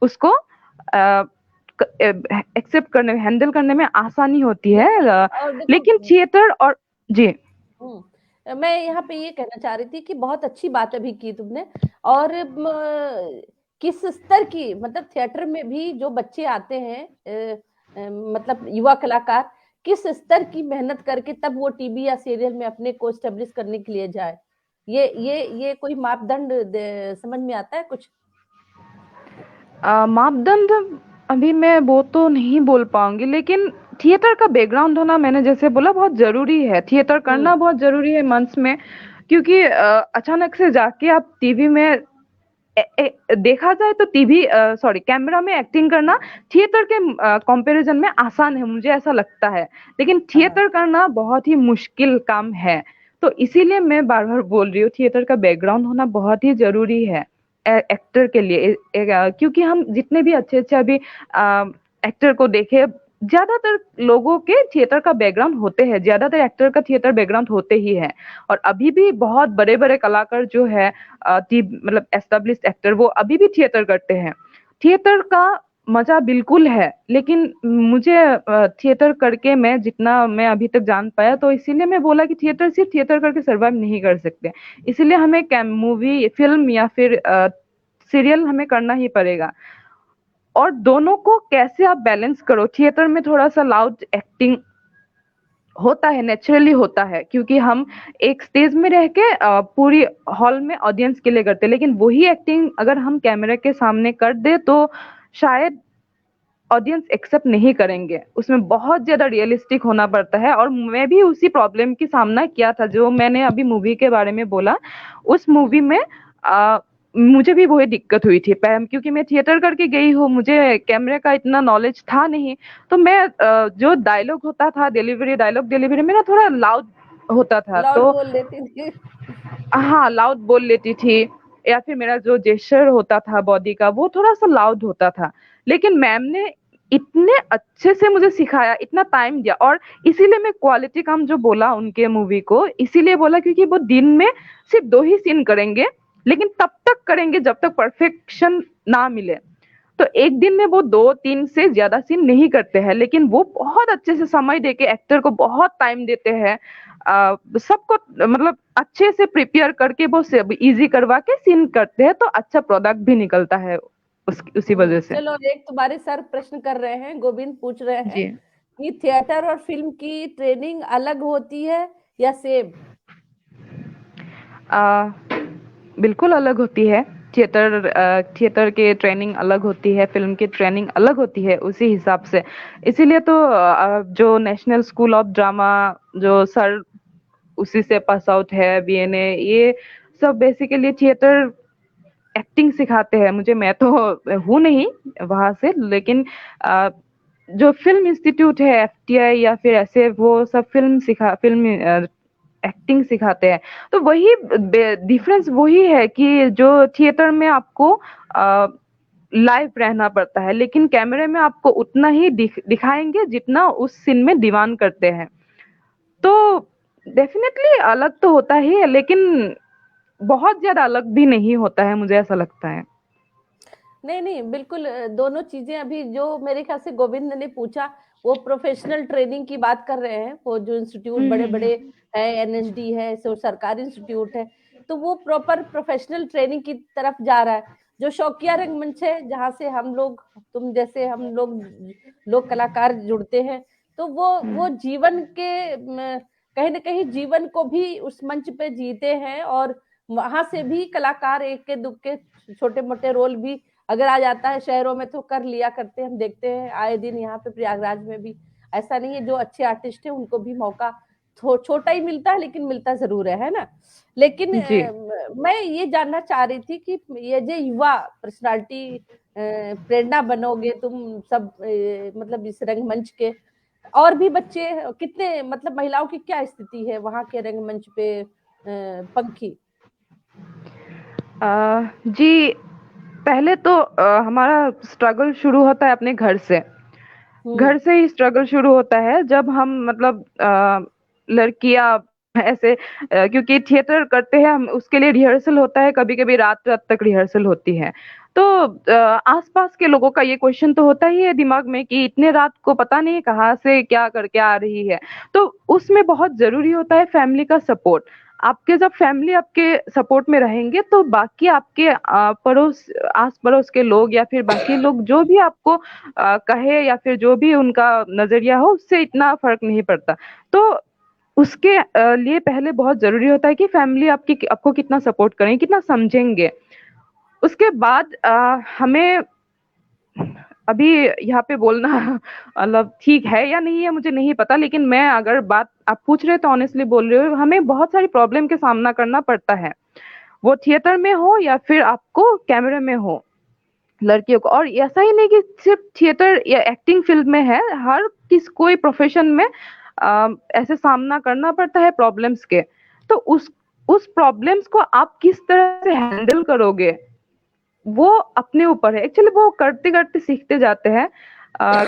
उसको एक्सेप्ट करने में, हैंडल करने में आसानी होती है। बिल्कुल। और देखो, लेकिन थिएटर और जी। मैं यहाँ पे ये कहना चाह रही थी कि बहुत अच्छी बात अभी की तुमने। और किस स्तर की, मतलब थिएटर में भी जो बच्चे आते हैं, मतलब युवा कलाकार, किस स्तर की मेहनत करके तब वो टीवी या सीरियल में अपने को एस्टेब्लिश करने के लिए जाए, ये कोई मापदंड समझ में आता है कुछ? मापदंड अभी मैं वो तो नहीं बोल पाऊंगी, लेकिन थिएटर का बैकग्राउंड होना, मैंने जैसे बोला, बहुत जरूरी है। थिएटर हम्म। करना बहुत जरूरी है मंच में, क्योंकि अचानक से जाके आप टीवी में देखा जाए तो टीवी सॉरी कैमरा में एक्टिंग करना थिएटर के कंपैरिजन में आसान है, मुझे ऐसा लगता है। लेकिन हाँ। थिएटर करना बहुत ही मुश्किल काम है। तो इसीलिए मैं बार बार बोल रही हूँ, थिएटर का बैकग्राउंड होना बहुत ही जरूरी है एक्टर के लिए। क्योंकि हम जितने भी अच्छे अच्छे अभी एक्टर को देखे, ज्यादातर लोगों के थिएटर का बैकग्राउंड होते हैं, ज्यादातर एक्टर का थिएटर बैकग्राउंड होते ही है। और अभी भी बहुत बड़े बड़े कलाकार जो है, मतलब एस्टेब्लिश्ड एक्टर, वो अभी भी थिएटर करते हैं। थिएटर का मजा बिल्कुल है, लेकिन मुझे थिएटर करके मैं जितना मैं अभी तक जान पाया, तो इसीलिए मैं बोला कि थिएटर सिर्फ थिएटर करके सर्वाइव नहीं कर सकते। इसीलिए हमें मूवी, फिल्म या फिर सीरियल हमें करना ही पड़ेगा। और दोनों को कैसे आप बैलेंस करो, थिएटर में थोड़ा सा लाउड एक्टिंग होता है, नेचुरली होता है, क्योंकि हम एक स्टेज में रह के पूरी हॉल में ऑडियंस के लिए करते हैं। लेकिन वही एक्टिंग अगर हम कैमरे के सामने कर दे तो शायद ऑडियंस एक्सेप्ट नहीं करेंगे, उसमें बहुत ज्यादा रियलिस्टिक होना पड़ता है। और मैं भी उसी प्रॉब्लम की सामना किया था, जो मैंने अभी मूवी के बारे में बोला। उस मूवी में मुझे भी वही दिक्कत हुई थी, क्योंकि मैं थिएटर करके गई हूँ, मुझे कैमरे का इतना नॉलेज था नहीं। तो मैं जो डायलॉग होता था, डायलॉग डिलीवरी मेरा थोड़ा लाउड होता था। लाउड तो बोल देती थी। हाँ, लाउड बोल लेती थी, या फिर मेरा जो जेस्चर होता था बॉडी का, वो थोड़ा सा लाउड होता था। लेकिन मैम ने इतने अच्छे से मुझे सिखाया, इतना टाइम दिया। और इसीलिए मैं क्वालिटी काम जो बोला उनके मूवी को, इसीलिए बोला क्योंकि वो दिन में सिर्फ 2 ही सीन करेंगे, लेकिन तब तक करेंगे जब तक परफेक्शन ना मिले। तो एक दिन में वो 2-3 से ज्यादा सीन नहीं करते हैं, लेकिन वो बहुत अच्छे से समय देके एक्टर को बहुत टाइम देते हैं, सबको मतलब अच्छे से प्रिपेयर करके वो इजी करवा के सीन करते हैं, तो अच्छा प्रोडक्ट भी निकलता है उसी वजह से। चलो, एक तुम्हारे सर प्रश्न कर रहे हैं, गोविंद पूछ रहे हैं जी। कि थिएटर और फिल्म की ट्रेनिंग अलग होती है या सेम? आ, बिल्कुल अलग होती है। थिएटर के ट्रेनिंग अलग होती है, फिल्म की ट्रेनिंग अलग होती है उसी हिसाब से। इसीलिए तो जो नेशनल स्कूल ऑफ ड्रामा, जो सर उसी से पास आउट है, बीएनए, ये सब बेसिकली थिएटर एक्टिंग सिखाते हैं मुझे। मैं तो हूँ नहीं वहां से, लेकिन जो फिल्म इंस्टीट्यूट है, एफटीआई या फिर ऐसे, वो सब फिल्म एक्टिंग सिखाते हैं। तो वही डिफरेंस वही है कि जो थिएटर में आपको लाइव रहना पड़ता है, लेकिन कैमरे में आपको उतना ही दिखाएंगे जितना उस सीन में डिमांड करते हैं। तो डेफिनेटली अलग तो होता ही है, लेकिन बहुत ज्यादा अलग भी नहीं होता है, मुझे ऐसा लगता है। नहीं नहीं, बिल्कुल दोनों चीजें। अभी जो मेरे ख्याल से गोविंद ने पूछा, वो प्रोफेशनल ट्रेनिंग की बात कर रहे हैं। वो जो इंस्टीट्यूट बड़े बड़े हम्म। है, एनएसडी है, सो सरकारी इंस्टीट्यूट है, तो वो प्रॉपर प्रोफेशनल ट्रेनिंग की तरफ जा रहा है। जो शौकिया रंगमंच है, जहाँ से हम लोग, तुम जैसे हम लोग कलाकार जुड़ते हैं, तो वो जीवन के कहीं ना कहीं जीवन को भी उस मंच पे जीते हैं। और वहां से भी कलाकार एक के दुख के छोटे मोटे रोल भी अगर आ जाता है शहरों में तो कर लिया करते हैं। हम देखते हैं आए दिन यहाँ पे प्रयागराज में भी। ऐसा नहीं है, जो अच्छे आर्टिस्ट हैं उनको भी मौका छोटा ही मिलता है, लेकिन मिलता जरूर है ना? लेकिन जी। मैं ये जानना चाह रही थी कि ये जो युवा पर्सनालिटी, प्रेरणा बनोगे तुम सब, मतलब इस रंगमंच के और भी बच्चे कितने, मतलब महिलाओं की क्या स्थिति है वहां के रंगमंच पे, पंखी? जी, पहले तो हमारा स्ट्रगल शुरू होता है अपने घर से। हम्म। घर से ही स्ट्रगल शुरू होता है जब हम मतलब लड़कियां ऐसे क्योंकि थिएटर करते हैं हम, उसके लिए रिहर्सल होता है, कभी कभी रात रात तक रिहर्सल होती है। तो आसपास के लोगों का ये क्वेश्चन तो होता ही है दिमाग में कि इतने रात को पता नहीं कहाँ से क्या करके आ रही है। तो उसमें बहुत जरूरी होता है फैमिली का सपोर्ट। आपके जब फैमिली आपके सपोर्ट में रहेंगे तो बाकी आपके पड़ोस आस पड़ोस के लोग या फिर बाकी लोग जो भी आपको कहे या फिर जो भी उनका नजरिया हो उससे इतना फर्क नहीं पड़ता। तो उसके लिए पहले बहुत जरूरी होता है कि फैमिली आपकी आपको कितना सपोर्ट करें, कितना समझेंगे। उसके बाद हमें अभी यहाँ पे बोलना मतलब ठीक है या नहीं है मुझे नहीं पता, लेकिन मैं अगर बात आप पूछ रहे हो तो ऑनेस्टली बोल रहे हो, हमें बहुत सारी प्रॉब्लम के सामना करना पड़ता है, वो थिएटर में हो या फिर आपको कैमरे में हो, लड़कियों को। और ऐसा ही नहीं कि सिर्फ थिएटर या एक्टिंग फील्ड में है, हर किस कोई प्रोफेशन में ऐसे सामना करना पड़ता है प्रॉब्लम्स के। तो उस प्रॉब्लम्स को आप किस तरह से हैंडल करोगे वो अपने ऊपर है। एक्चुअली वो करते करते सीखते जाते हैं।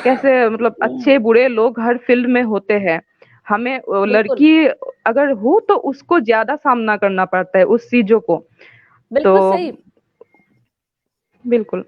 कैसे मतलब अच्छे बुरे लोग हर फील्ड में होते हैं। हमें बिल्कुल। लड़की अगर हो तो उसको ज्यादा सामना करना पड़ता है उस चीजों को। तो बिल्कुल सही। बिल्कुल।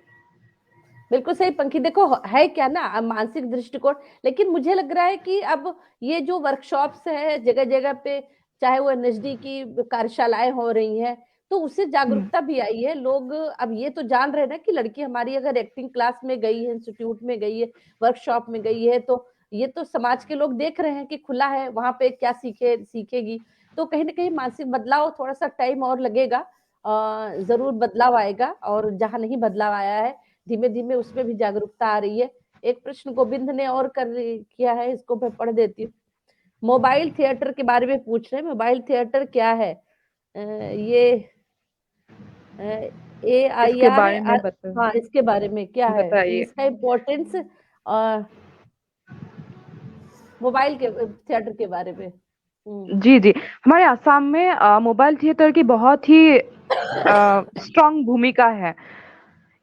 बिल्कुल सही पंखी। देखो है क्या ना, अब मानसिक दृष्टिकोण, लेकिन मुझे लग रहा है कि अब ये जो वर्कशॉप्स है जगह जगह पे, चाहे वो नजदीकी कार्यशालाएं हो रही हैं, तो उससे हम्म, जागरूकता भी आई है। लोग अब ये तो जान रहे हैं ना कि लड़की हमारी अगर एक्टिंग क्लास में गई है, इंस्टीट्यूट में गई है, वर्कशॉप में गई है, तो ये तो समाज के लोग देख रहे हैं कि खुला है, वहां पे क्या सीखेगी। तो कहीं ना कहीं मानसिक बदलाव, थोड़ा सा टाइम और लगेगा, जरूर बदलाव आएगा। और जहां नहीं बदलाव आया है, धीमे धीमे उसमें भी जागरूकता आ रही है। एक प्रश्न गोविंद ने और किया है, इसको मैं पढ़ देती हूँ। मोबाइल थिएटर के बारे में पूछ रहे हैं, मोबाइल थिएटर क्या है? ये इसके AIR बारे है। में बता हाँ, इसके बारे में क्या है, बताइए। इसका इम्पोर्टेंस, मोबाइल के थिएटर के बारे में। जी जी, हमारे आसाम में मोबाइल थिएटर की बहुत ही स्ट्रांग भूमिका है।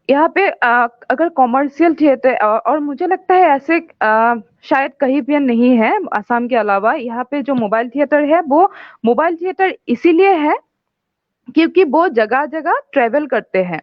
यहाँ पे अगर कॉमर्शियल थिएटर और मुझे लगता है ऐसे शायद कहीं भी नहीं है आसाम के अलावा। यहाँ पे जो मोबाइल थिएटर है वो मोबाइल थिएटर इसीलिए है क्योंकि वो जगह जगह ट्रेवल करते हैं।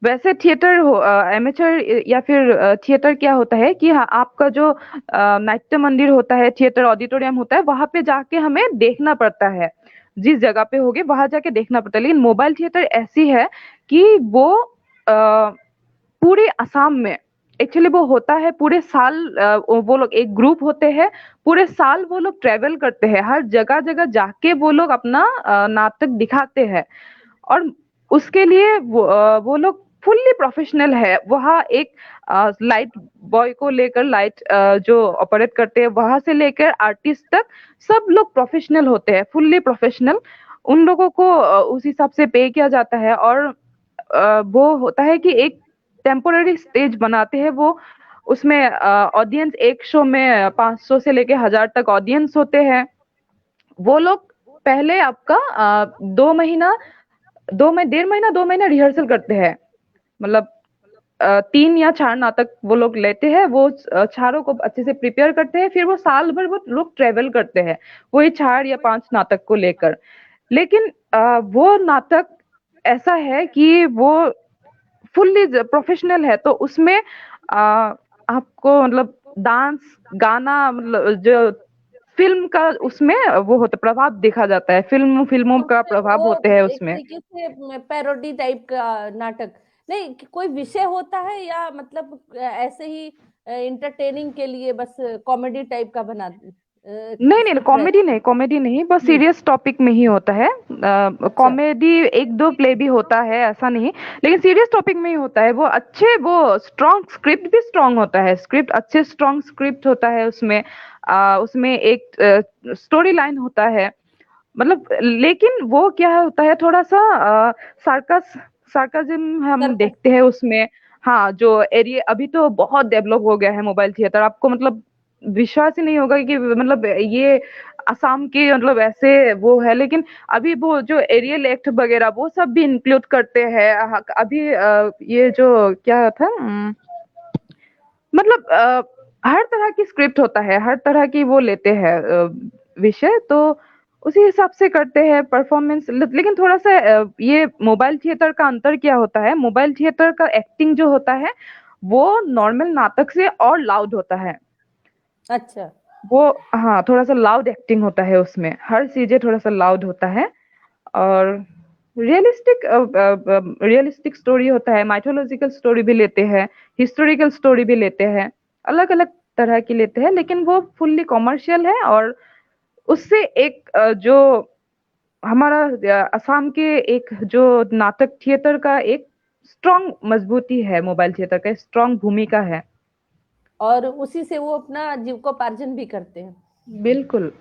वैसे थिएटर हो एमेचर या फिर थिएटर क्या होता है कि हाँ, आपका जो नाट्य मंदिर होता है, थिएटर ऑडिटोरियम होता है, वहां पे जाके हमें देखना पड़ता है। जिस जगह पे होगे वहां जाके देखना पड़ता है। लेकिन मोबाइल थिएटर ऐसी है कि वो पूरे असम में एक्चुअली वो होता है पूरे साल। वो लोग एक ग्रुप होते हैं, पूरे साल वो लोग ट्रेवल करते हैं, हर जगह जगह जाके वो लोग अपना नाटक दिखाते हैं। और उसके लिए वो लोग फुल्ली प्रोफेशनल है। वहाँ एक लाइट बॉय को लेकर, लाइट जो ऑपरेट करते हैं वहां से लेकर आर्टिस्ट तक सब लोग प्रोफेशनल होते हैं, फुल्ली प्रोफेशनल। उन लोगों को उस हिसाब से पे किया जाता है। और वो होता है कि एक टेम्पोररी स्टेज बनाते हैं वो। उसमें ऑडियंस एक शो में 500 से लेके 1000 तक ऑडियंस होते हैं। वो लोग पहले आपका 2 महीना 1.5 महीना 2 महीना रिहर्सल करते हैं। मतलब 3 या 4 नाटक वो लोग लेते हैं, वो चारों को अच्छे से प्रिपेयर करते हैं, फिर वो साल भर वो लोग ट्रेवल करते हैं वही 4 या 5 नाटक को लेकर। लेकिन वो नाटक ऐसा है कि वो फुल्ली प्रोफेशनल है। तो उसमें आपको मतलब डांस गाना मतलब जो फिल्म का उसमें वो होता प्रभाव देखा जाता है, फिल्मों तो का फिर प्रभाव होते हैं वो एक उसमें। तरीके से पैरोडी टाइप का नाटक, नहीं कि कोई विषय होता है, या मतलब ऐसे ही इंटरटेनिंग के लिए बस कॉमेडी टाइप का बना नहीं नहीं, स्क्रिप्ट कॉमेडी रहता नहीं, कॉमेडी नहीं, बस है? सीरियस टॉपिक में ही होता है। अच्छा। कॉमेडी एक दो प्ले भी होता है ऐसा नहीं, लेकिन सीरियस टॉपिक में ही होता है। वो अच्छे वो स्ट्रॉन्ग स्क्रिप्ट भी स्ट्रॉन्ग होता है, स्क्रिप्ट अच्छे स्ट्रॉन्ग स्क्रिप्ट होता है उसमें। उसमें एक स्टोरी लाइन होता है मतलब। लेकिन वो क्या होता है थोड़ा सा सार्कस सार्काज्म हम सर्कस। देखते हैं उसमें। हाँ, जो एरिया अभी तो बहुत डेवलप हो गया है मोबाइल थिएटर, आपको मतलब विश्वास ही नहीं होगा कि मतलब ये असम के मतलब ऐसे वो है। लेकिन अभी वो जो एरियल एक्ट वगैरह वो सब भी इंक्लूड करते हैं। अभी ये जो क्या था मतलब हर तरह की स्क्रिप्ट होता है, हर तरह की वो लेते हैं विषय, तो उसी हिसाब से करते हैं परफॉर्मेंस। लेकिन थोड़ा सा ये मोबाइल थिएटर का अंतर क्या होता है, मोबाइल थिएटर का एक्टिंग जो होता है वो नॉर्मल नाटक से और लाउड होता है। अच्छा। वो, हाँ, थोड़ा सा लाउड एक्टिंग होता है उसमें, हर चीजें थोड़ा सा लाउड होता है। और रियलिस्टिक रियलिस्टिक स्टोरी होता है, माइथोलॉजिकल स्टोरी भी लेते हैं, हिस्टोरिकल स्टोरी भी लेते हैं, अलग अलग तरह की लेते हैं, लेकिन वो फुल्ली कॉमर्शियल है। और उससे एक जो हमारा असम के एक जो नाटक थिएटर का एक स्ट्रॉन्ग मजबूती है, मोबाइल थिएटर का स्ट्रॉन्ग भूमिका है। और उसी से वो अपना जीविकोपार्जन भी करते हैं। बिल्कुल।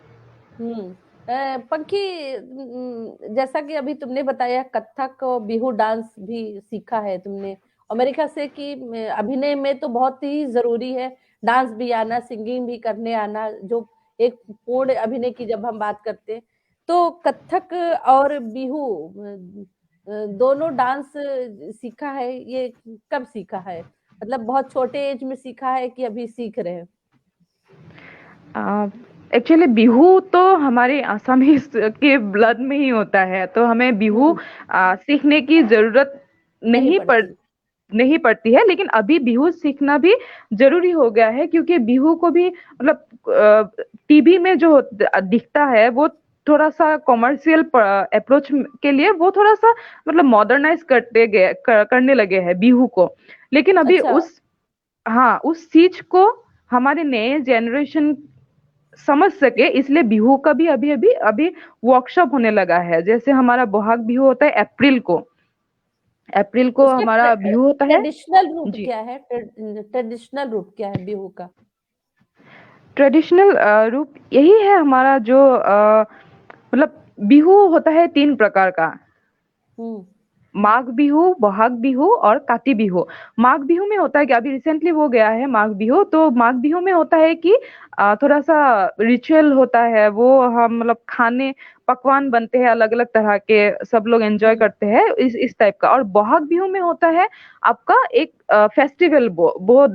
हम्म। पंखी, जैसा कि अभी तुमने बताया कथक और बिहू डांस भी सीखा है तुमने अमेरिका से, कि अभिनय में तो बहुत ही जरूरी है डांस भी आना, सिंगिंग भी करने आना, जो एक पूर्ण अभिनय की जब हम बात करते हैं। तो कथक और बिहू दोनों डांस सीखा है, ये कब सीखा है? मतलब बहुत छोटे एज में सीखा है कि अभी सीख रहे हैं? एक्चुअली बिहू तो हमारे आसामीज के ब्लड में ही होता है, तो हमें बिहू हम्म। सीखने की जरूरत नहीं नहीं पड़ पड़ती। नहीं पड़ती है। लेकिन अभी बिहू सीखना भी जरूरी हो गया है, क्योंकि बिहू को भी मतलब टीवी में जो दिखता है वो थोड़ा सा कॉमर्शियल अप्रोच के लिए वो थोड़ा सा मतलब मॉडर्नाइज करने लगे हैं बिहू को। लेकिन अभी अच्छा। उस चीज को हमारे नए जनरेशन समझ सके, इसलिए बिहू का भी अभी अभी अभी वर्कशॉप होने लगा है। जैसे हमारा बोहाग बिहू होता है अप्रैल को उसका हमारा बिहू होता है। ट्रेडिशनल रूप जी। क्या है? ट्रेडिशनल रूप क्या है बिहू का? ट्रेडिशनल रूप यही है हमारा, जो मतलब बिहू होता है 3 प्रकार का। हम्म। माघ बिहू, बोहाग बिहू और काती बिहू। माघ बिहू में होता है कि अभी रिसेंटली वो गया है माघ बिहू, तो माघ बिहू में होता है कि थोड़ा सा रिचुअल होता है, वो हम मतलब खाने पकवान बनते हैं अलग अलग तरह के, सब लोग एंजॉय हम्म। करते हैं इस टाइप का। और बोहाग बिहू में होता है आपका एक फेस्टिवल, वो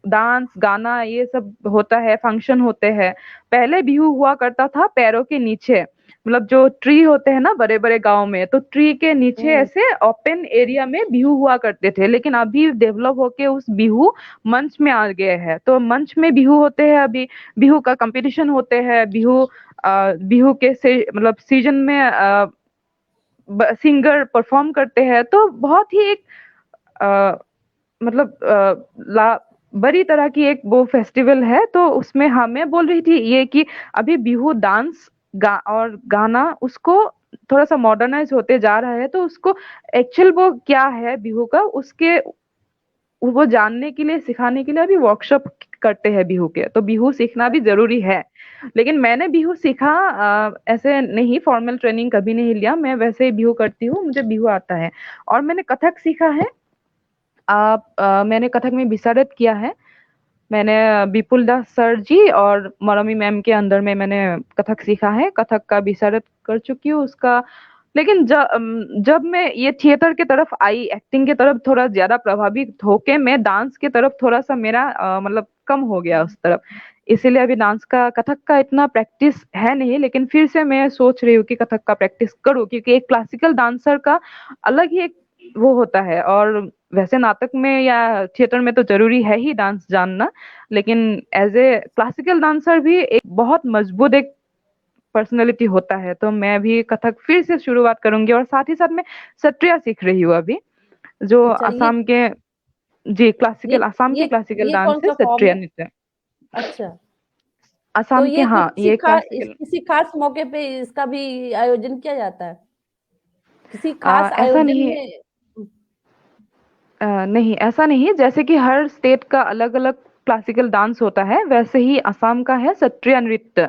डांस गाना ये सब होता है, फंक्शन होते हैं। पहले बिहू हुआ करता था पैरों के नीचे, मतलब जो ट्री होते हैं ना बड़े बड़े गांव में, तो ट्री के नीचे हम्म। ऐसे ओपन एरिया में बिहू हुआ करते थे। लेकिन अभी डेवलप होके उस बिहू मंच में आ गए हैं, तो मंच में बिहू होते हैं अभी। बिहू का कंपटीशन होते हैं, बिहू के से मतलब सीजन में सिंगर परफॉर्म करते हैं, तो बहुत ही एक अ, मतलब बड़ी तरह की एक वो फेस्टिवल है। तो उसमें हमें बोल रही थी ये कि अभी बिहू डांस और गाना उसको थोड़ा सा मॉडर्नाइज होते जा रहा है, तो उसको एक्चुअल वो क्या है बिहू का, उसके वो जानने के लिए सिखाने के लिए अभी वर्कशॉप करते हैं बिहू के। तो बिहू सीखना भी जरूरी है। लेकिन मैंने बिहू सीखा ऐसे नहीं, फॉर्मल ट्रेनिंग कभी नहीं लिया, मैं वैसे ही बिहू करती हूँ, मुझे बिहू आता है। और मैंने कथक सीखा है। मैंने कथक में विशारद किया है। मैंने विपुल दास सर जी और मरमी मैम के अंदर में मैंने कथक सीखा है, कथक का विशारद कर चुकी हूँ उसका। लेकिन जब मैं ये थिएटर के तरफ आई, एक्टिंग के तरफ थोड़ा ज्यादा प्रभावित होके, मैं डांस के तरफ थोड़ा सा मेरा मतलब कम हो गया उस तरफ। इसीलिए अभी डांस का, कथक का इतना प्रैक्टिस है नहीं। लेकिन फिर से मैं सोच रही हूँ कि कथक का प्रैक्टिस करूँ, क्योंकि एक क्लासिकल डांसर का अलग ही एक वो होता है। और वैसे नाटक में या थिएटर में तो जरूरी है ही डांस जानना, लेकिन एज ए क्लासिकल डांसर भी एक बहुत मजबूत एक पर्सनैलिटी होता है। तो मैं भी कथक फिर से शुरुआत करूंगी, और साथ ही साथ मैं सत्रिया सीख रही हूँ अभी, जो अच्छा। असम के, जी, ये क्लासिकल, असम ये के क्लासिकल ये कौन डांस है सा फॉर्म सत्रिया है? नृत्य। अच्छा। तो असम के, ये हाँ, ये क्लासिकल। किसी खास मौके पे इसका भी आयोजन किया जाता है? किसी खास ऐसा आयोजन नहीं, में? नहीं ऐसा नहीं, जैसे कि हर स्टेट का अलग अलग क्लासिकल डांस होता है, वैसे ही असम का है सत्रिया नृत्य।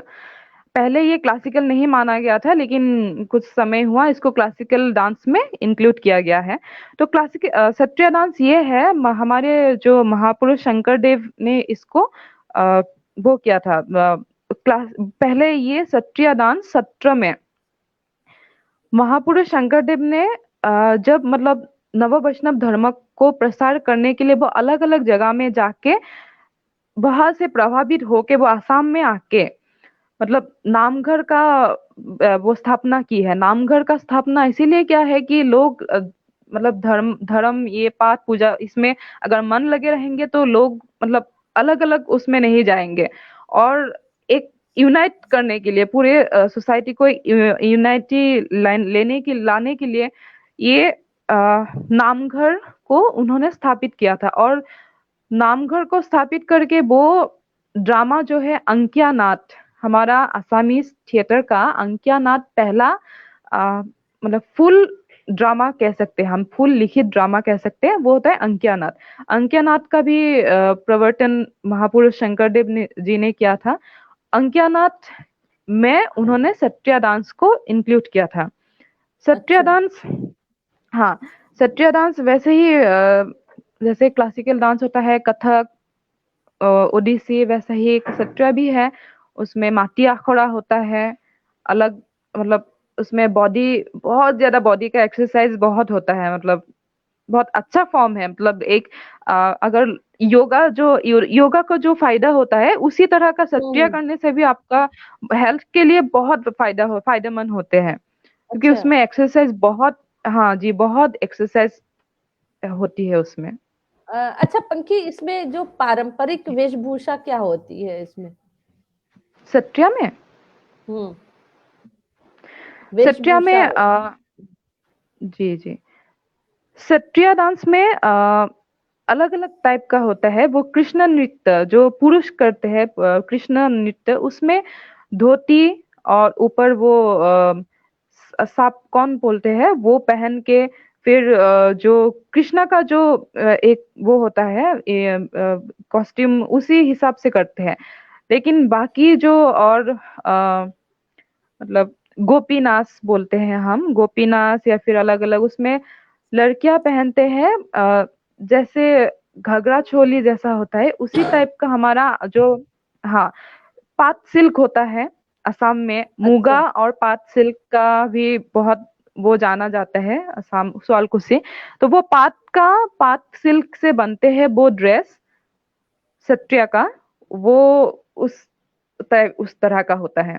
पहले ये क्लासिकल नहीं माना गया था, लेकिन कुछ समय हुआ इसको क्लासिकल डांस में इंक्लूड किया गया है। तो क्लासिकल सत्रिया डांस ये है, हमारे जो महापुरुष शंकर देव ने इसको वो किया था। क्लास पहले ये सत्रिया डांस सत्र में महापुरुष शंकरदेव ने जब मतलब नव वैष्णव धर्म को प्रसार करने के लिए वो अलग अलग जगह में जाके वहां से प्रभावित होके वो आसाम में आके मतलब नामघर का वो स्थापना की है। नामघर का स्थापना इसीलिए क्या है कि लोग मतलब धर्म धर्म ये पाठ पूजा इसमें अगर मन लगे रहेंगे तो लोग मतलब अलग अलग उसमें नहीं जाएंगे। और एक यूनाइट करने के लिए पूरे सोसाइटी को यूनाइटी लाइन लेने की लाने के लिए ये नामघर को उन्होंने स्थापित किया था। और नामघर को स्थापित करके वो ड्रामा जो है अंकिया नाट, हमारा आसामीज थिएटर का अंकिया नाट पहला मतलब फुल ड्रामा कह सकते हैं हम, फुल लिखित ड्रामा कह सकते हैं, वो होता है अंकिया नाट। अंकिया नाट का भी प्रवर्तन महापुरुष शंकरदेव जी ने किया था। अंकिया नाट में उन्होंने सत्रिया डांस को इंक्लूड किया था। सत्रिया अच्छा। डांस, हाँ, सत्रिया डांस वैसे ही जैसे क्लासिकल डांस होता है कथक ओडिसी, वैसा ही एक सत्रिया भी है। उसमें माटी अखड़ा होता है अलग, मतलब उसमें बॉडी बहुत ज्यादा, बॉडी का एक्सरसाइज बहुत होता है, मतलब बहुत अच्छा फॉर्म है। मतलब एक अगर योगा का जो फायदा होता है उसी तरह का सत्रिया हम्म। करने से भी आपका हेल्थ के लिए बहुत फायदेमंद होते हैं, क्योंकि अच्छा। उसमें एक्सरसाइज बहुत, हाँ जी, बहुत एक्सरसाइज होती है उसमें। अच्छा पंखी, इसमें जो पारंपरिक वेशभूषा क्या होती है इसमें? सत्रिया में, हम्म। सत्रिया में वेशभूषा। जी जी, सत्रिया डांस में अलग अलग टाइप का होता है। वो कृष्ण नृत्य जो पुरुष करते हैं, कृष्ण नृत्य, उसमें धोती और ऊपर वो साप कौन बोलते हैं वो पहन के, फिर जो कृष्णा का जो एक वो होता है कॉस्ट्यूम, उसी हिसाब से करते हैं। लेकिन बाकी जो और मतलब गोपीनाथ बोलते हैं हम, गोपीनाथ या फिर अलग अलग उसमें लड़कियां पहनते हैं जैसे घाघरा चोली जैसा होता है उसी टाइप का हमारा जो, हाँ, पाट सिल्क होता है। असम में अच्छा। मुगा और पाट सिल्क का भी बहुत वो जाना जाता है, असम सुआलकुची। तो वो पाट सिल्क से बनते हैं वो ड्रेस सत्रिया का, वो उस उस तरह का होता है।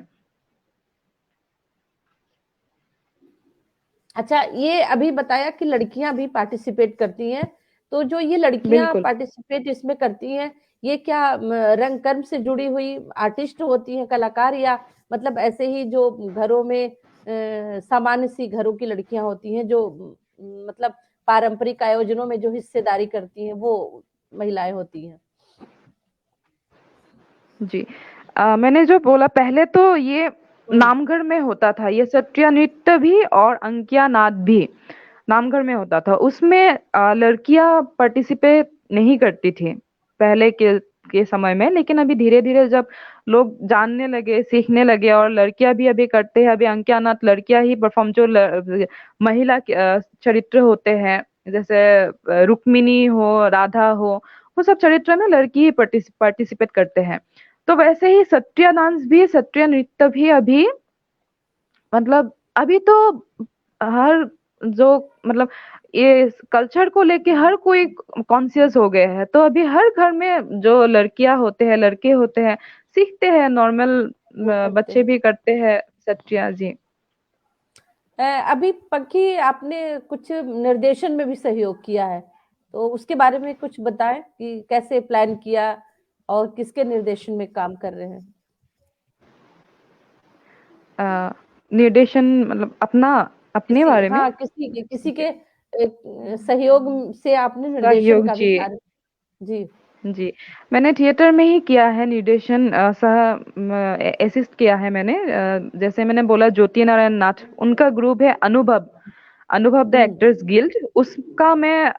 अच्छा, ये अभी बताया कि लड़कियां भी पार्टिसिपेट करती हैं, तो जो ये लड़कियां बिल्कुल पार्टिसिपेट इसमें करती हैं, ये क्या रंग कर्म से जुड़ी हुई आर्टिस्ट होती हैं, कलाकार, या मतलब ऐसे ही जो घरों में सामान्य सी घरों की लड़कियां होती हैं जो मतलब पारंपरिक आयोजनों में जो हिस्सेदारी करती हैं, वो महिलाएं होती हैं? जी। मैंने जो बोला पहले, तो ये हम्म। नामगढ़ में होता था, ये सत्रिया नृत्य भी और अंकिया नाद भी नामगढ़ में होता था। उसमें लड़कियां पार्टिसिपेट नहीं करती थी पहले के समय में, लेकिन अभी धीरे धीरे जब लोग जानने लगे, सीखने लगे, और लड़कियां भी अभी करते हैं। अभी अंकिया नाद लड़कियां ही परफॉर्म, जो महिला चरित्र होते हैं, जैसे रुक्मिणी हो, राधा हो, वो सब चरित्र में लड़की ही पार्टिसिपेट करते हैं। तो वैसे ही सत्रिया डांस भी, सत्रिया नृत्य भी अभी मतलब अभी तो हर जो मतलब ये कल्चर को लेके हर कोई कॉन्शियस हो गया है। तो अभी हर घर में जो लड़कियां होते हैं, लड़के होते हैं, सीखते हैं, नॉर्मल वो करते बच्चे हैं। भी करते हैं सत्रिया जी। अभी पक्की आपने कुछ निर्देशन में भी सहयोग किया है, तो उसके बारे में कुछ बताएं कि कैसे प्लान किया और किसके निर्देशन में काम कर रहे हैं? निर्देशन मतलब अपना, अपने किसी, बारे में। हाँ, किसी के सहयोग से आपने निर्देशन सहयोग का भी जी, कार्य। जी। जी, मैंने थिएटर में ही किया है निर्देशन, सह असिस्ट किया है मैंने। जैसे मैंने बोला ज्योति नारायण नाथ, उनका ग्रुप है अनुभव, अनुभव द हम्म। एक्टर्स गिल्ड, उसका मैं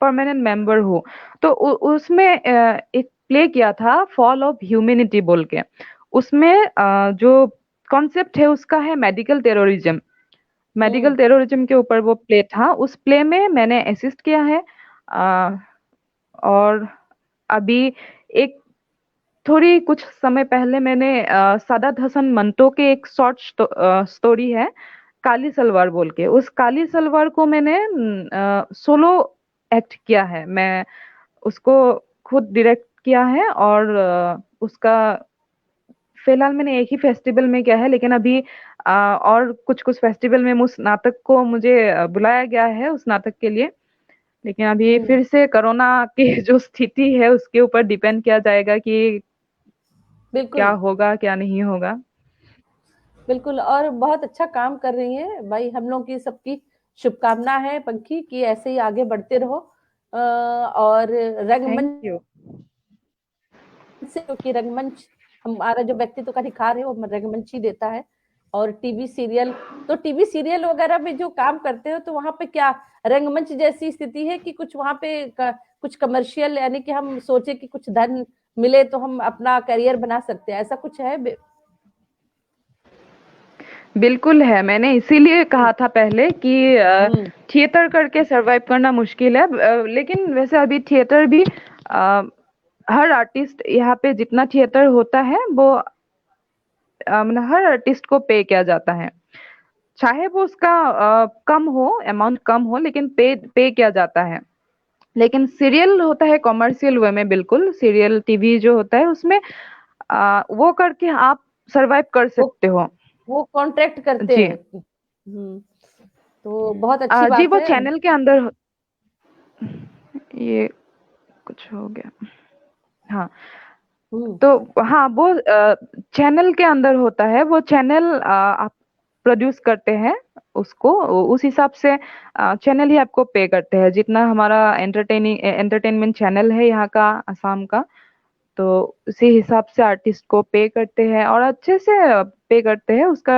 परमानेंट मेंबर हूँ। तो उसमें एक प्ले किया था फॉल ऑफ ह्यूमैनिटी बोल के। उसमें जो कॉन्सेप्ट है उसका है मेडिकल टेररिज्म, मेडिकल हम्म। टेररिज्म के ऊपर वो प्ले था। उस प्ले में मैंने असिस्ट किया है। और अभी एक थोड़ी कुछ समय पहले मैंने सादात हसन मंटो के एक शॉर्ट स्टोरी है काली सलवार बोल के, उस काली सलवार को मैंने सोलो एक्ट किया है। मैं उसको खुद डायरेक्ट किया है और उसका फिलहाल मैंने एक ही फेस्टिवल में किया है, लेकिन अभी और कुछ कुछ फेस्टिवल में उस नाटक को मुझे बुलाया गया है उस नाटक के लिए। लेकिन अभी हम्म। फिर से कोरोना की जो स्थिति है उसके ऊपर डिपेंड किया जाएगा कि क्या बिल्कुल। होगा क्या नहीं होगा। बिल्कुल, और बहुत अच्छा काम कर रही हैं भाई, हम लोग की सबकी शुभकामना है पंखी कि ऐसे ही आगे बढ़ते रहो। और थैंक रंगमंच यू। से, क्योंकि रंगमंच हमारा जो व्यक्तित्व का निखार है वो रंगमंच ही देता है। और टीवी सीरियल, तो टीवी सीरियल वगैरह में जो काम करते हो तो वहां पे क्या रंगमंच जैसी स्थिति है कि कुछ वहां पे कुछ कमर्शियल, यानी कि हम सोचे कि कुछ धन मिले तो हम अपना करियर बना सकते हैं, ऐसा कुछ है? बिल्कुल है, मैंने इसीलिए कहा था पहले कि हम्म। थिएटर करके सरवाइव करना मुश्किल है। लेकिन वैसे अभी थिएटर भी हर आर्टिस्ट यहाँ पे जितना थिएटर होता है वो मतलब हर आर्टिस्ट को पे किया जाता है, चाहे वो उसका कम हो, अमाउंट कम हो, लेकिन पे पे किया जाता है। लेकिन सीरियल होता है कॉमर्शियल वे में, बिल्कुल सीरियल टीवी जो होता है उसमें वो करके आप सरवाइव कर वो सकते हो। वो कॉन्ट्रैक्ट करते जी। हैं। तो बहुत अच्छी जी बात वो है। चैनल के अंदर ये कुछ हो गया। हाँ, हम्म। तो हाँ वो चैनल के अंदर होता है, वो चैनल आप प्रोड्यूस करते हैं उसको, उस हिसाब से चैनल ही आपको पे करते हैं। जितना हमारा एंटरटेनमेंट चैनल है यहाँ का, असम का, तो उसी हिसाब से आर्टिस्ट को पे करते हैं और अच्छे से पे करते हैं। उसका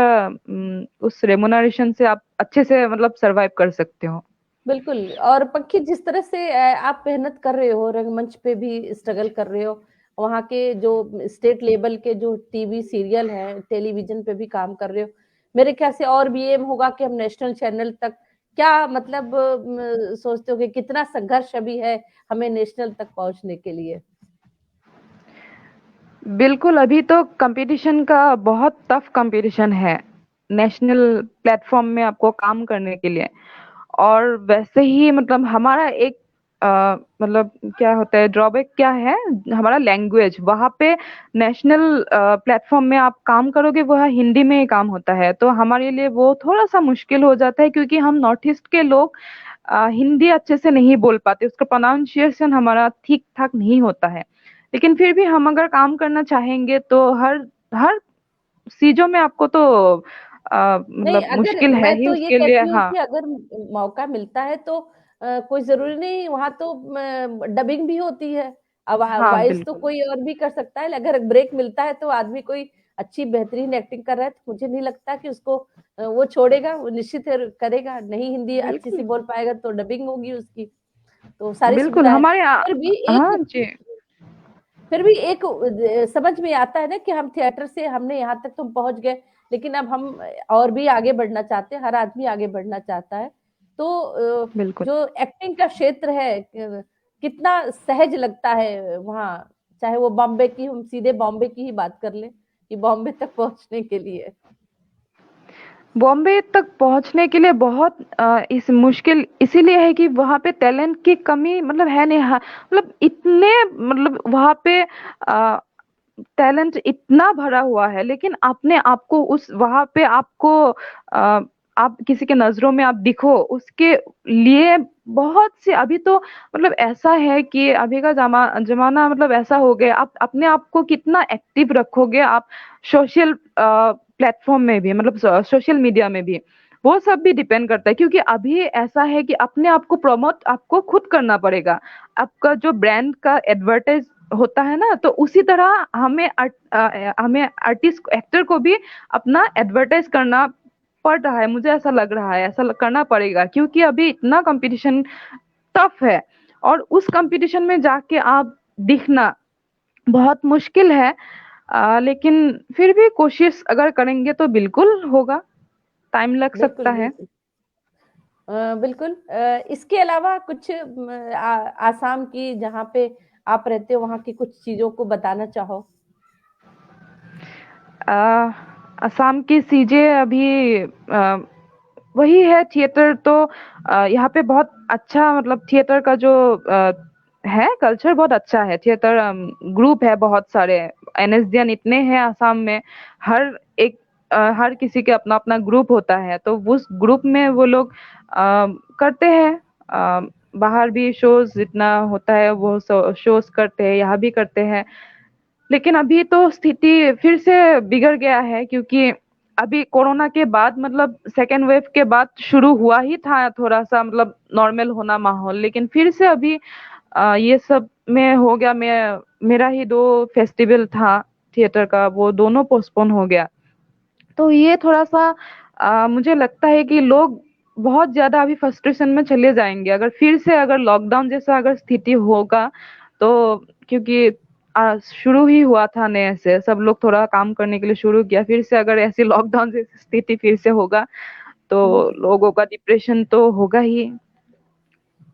उस रेमुनरेशन से आप अच्छे से मतलब सरवाइव कर सकते हो। बिल्कुल। और पक्की, जिस तरह से आप मेहनत कर रहे हो, रंगमंच पे भी स्ट्रगल कर रहे हो, वहाँ के जो स्टेट लेवल के जो टीवी सीरियल है, टेलीविजन पे भी काम कर रहे हो, मेरे ख्याल से और भी एम होगा कि हम नेशनल चैनल तक, क्या मतलब सोचते हो कि कितना संघर्ष अभी है हमें नेशनल तक पहुंचने के लिए? बिल्कुल, अभी तो कंपटीशन का बहुत टफ कंपटीशन है नेशनल प्लेटफॉर्म में आपको काम करने के लिए। और वैसे ही मतलब हमारा एक मतलब क्या होता है, ड्रॉबैक क्या है, हमारा लैंग्वेज। वहाँ पे नेशनल प्लेटफॉर्म में आप काम करोगे वह हिंदी में ही काम होता है, तो हमारे लिए वो थोड़ा सा मुश्किल हो जाता है क्योंकि हम नॉर्थ ईस्ट के लोग हिंदी अच्छे से नहीं बोल पाते, उसका प्रोनाउंसिएशन हमारा ठीक ठाक नहीं होता है। लेकिन फिर भी हम अगर काम करना चाहेंगे तो हर हर चीजों में आपको तो नहीं, मतलब अगर मुश्किल है मैं ही तो ये उसके लिए। कहती हूँ हाँ। कि अगर मौका मिलता है तो कोई जरूरी नहीं, वहां तो डबिंग भी होती है। अब हाँ वॉइस तो बिल्कुल। कोई और भी कर सकता है, अगर ब्रेक मिलता है तो आदमी कोई अच्छी बेहतरीन एक्टिंग कर रहा है तो मुझे नहीं लगता कि उसको वो छोड़ेगा, वो निश्चित करेगा। नहीं हिंदी अच्छी सी बिल्कुल। बोल पाएगा तो डबिंग होगी उसकी, तो सारी बिल्कुल सुविधा है। हमारे फिर भी हाँ एक जी। फिर भी एक समझ में आता है ना कि हम थिएटर से हमने यहाँ तक तो पहुंच गए, लेकिन अब हम और भी आगे बढ़ना चाहते हैं, हर आदमी आगे बढ़ना चाहता है। तो बिल्कुल। जो एक्टिंग का क्षेत्र है, कितना सहज लगता है वहाँ, चाहे वो बॉम्बे की, हम सीधे बॉम्बे की ही बात कर लें कि बॉम्बे तक पहुंचने के लिए। बॉम्बे तक पहुंचने के लिए बहुत इस मुश्किल इसीलिए है कि वहाँ पे टैलेंट की कमी मतलब है नहीं। हाँ, मतलब इतने मतलब वहाँ पे टैलेंट इतना भरा हुआ है, लेकिन अपने आप को उस वहाँ पे आपको अ, आप किसी के नजरों में आप दिखो उसके लिए बहुत से अभी तो मतलब ऐसा है कि अभी का जमाना मतलब ऐसा हो गया, आप अपने आप को कितना एक्टिव रखोगे आप सोशल प्लेटफॉर्म में भी, मतलब सोशल मीडिया में भी, वो सब भी डिपेंड करता है। क्योंकि अभी ऐसा है कि अपने आप को प्रमोट आपको खुद करना पड़ेगा। आपका जो ब्रांड का एडवर्टाइज होता है ना, तो उसी तरह हमें आर्टिस्ट एक्टर को भी अपना एडवर्टाइज करना पड़ रहा है। मुझे ऐसा लग रहा है, ऐसा करना पड़ेगा क्योंकि अभी इतना कंपटीशन टफ है और उस कंपटीशन में जाके आप दिखना बहुत मुश्किल है। लेकिन फिर भी कोशिश अगर करेंगे तो बिल्कुल होगा, टाइम लग सकता बिल्कुल है। बिल्कुल। बिल्कुल। इसके अलावा कुछ आसाम की, जहाँ पे आप रहते हो, वहाँ की कुछ चीजों को बताना चाहो? अ, असम की चीजें अभी वही है, थिएटर तो यहाँ पे बहुत अच्छा मतलब थिएटर का जो है, कल्चर बहुत अच्छा है। थिएटर ग्रुप है बहुत सारे, एनएसडियन इतने हैं आसाम में। हर एक हर किसी के अपना अपना ग्रुप होता है, तो उस ग्रुप में वो लोग करते हैं। बाहर भी शोज जितना होता है वो शोज करते हैं, यहाँ भी करते हैं। लेकिन अभी तो स्थिति फिर से बिगड़ गया है, क्योंकि अभी कोरोना के बाद, मतलब सेकेंड वेव के बाद शुरू हुआ ही था थोड़ा सा, मतलब नॉर्मल होना माहौल, लेकिन फिर से अभी ये सब में हो गया। मेरा ही 2 फेस्टिवल था थिएटर का, वो दोनों पोस्टपोन हो गया। तो ये थोड़ा सा मुझे लगता है कि लोग बहुत ज्यादा अभी फ्रस्ट्रेशन में चले जाएंगे, अगर फिर से अगर लॉकडाउन जैसा अगर स्थिति होगा तो। क्योंकि शुरू ही हुआ था नए से, सब लोग थोड़ा काम करने के लिए शुरू किया, फिर से अगर ऐसी लॉकडाउन जैसी स्थिति फिर से होगा तो हम्म। लोगों का डिप्रेशन तो होगा ही।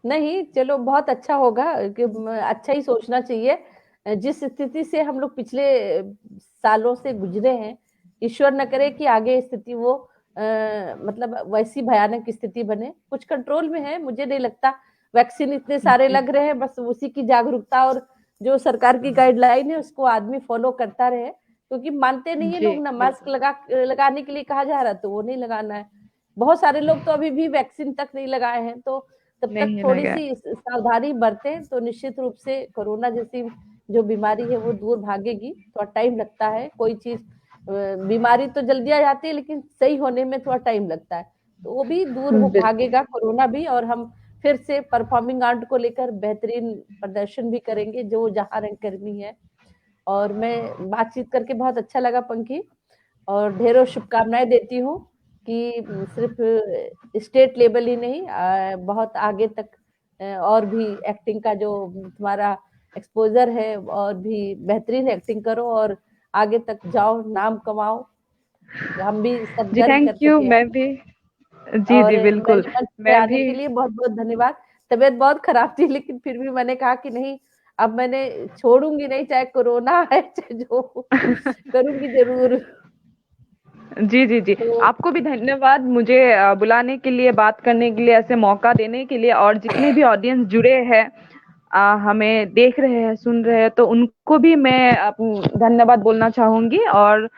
नहीं, चलो बहुत अच्छा होगा कि अच्छा ही सोचना चाहिए। जिस स्थिति से हम लोग पिछले सालों से गुजरे हैं, ईश्वर न करे कि आगे स्थिति वो मतलब वैसी भयानक स्थिति बने। कुछ कंट्रोल में है, मुझे नहीं लगता। वैक्सीन इतने सारे जी लग रहे हैं, बस उसी की जागरूकता और जो सरकार की गाइडलाइन है उसको आदमी फॉलो करता रहे। क्योंकि मानते नहीं है जी लोग ना, मास्क बिल्कुल। लगाने के लिए कहा जा रहा तो वो नहीं लगाना है। बहुत सारे लोग तो अभी भी वैक्सीन तक नहीं लगाए हैं। तो तब तक नहीं थोड़ी लगा। सी सावधानी बरतें तो निश्चित रूप से कोरोना जैसी जो बीमारी है वो दूर भागेगी। थोड़ा टाइम लगता है, कोई चीज बीमारी तो जल्दी आ जाती है लेकिन सही होने में थोड़ा टाइम लगता है। तो वो भी दूर हो बिल्कुल। भागेगा कोरोना भी, और हम फिर से परफॉर्मिंग आर्ट को लेकर बेहतरीन प्रदर्शन भी करेंगे जो जहाँ रंग कर्मी है। और मैं बातचीत करके बहुत अच्छा लगा पंखी, और ढेरों शुभकामनाएं देती हूँ कि सिर्फ स्टेट लेवल ही नहीं, बहुत आगे तक और भी एक्टिंग का जो तुम्हारा एक्सपोजर है और भी बेहतरीन एक्टिंग करो और आगे तक जाओ, नाम कमाओ, हम भी सब जी गर्व कर थैंक यू, सके। मैं भी। जी और जी बिल्कुल। मेरे मंच पे मैं आने भी। के लिए बहुत बहुत धन्यवाद। तबीयत बहुत खराब थी लेकिन फिर भी मैंने कहा कि नहीं, अब मैंने छोड़ूंगी नहीं, चाहे कोरोना है चाहे जो करूंगी जरूर। जी जी जी। तो आपको भी धन्यवाद मुझे बुलाने के लिए, बात करने के लिए, ऐसे मौका देने के लिए। और जितने भी ऑडियंस जुड़े हैं, हमें देख रहे हैं, सुन रहे हैं, तो उनको भी मैं धन्यवाद बोलना चाहूंगी। और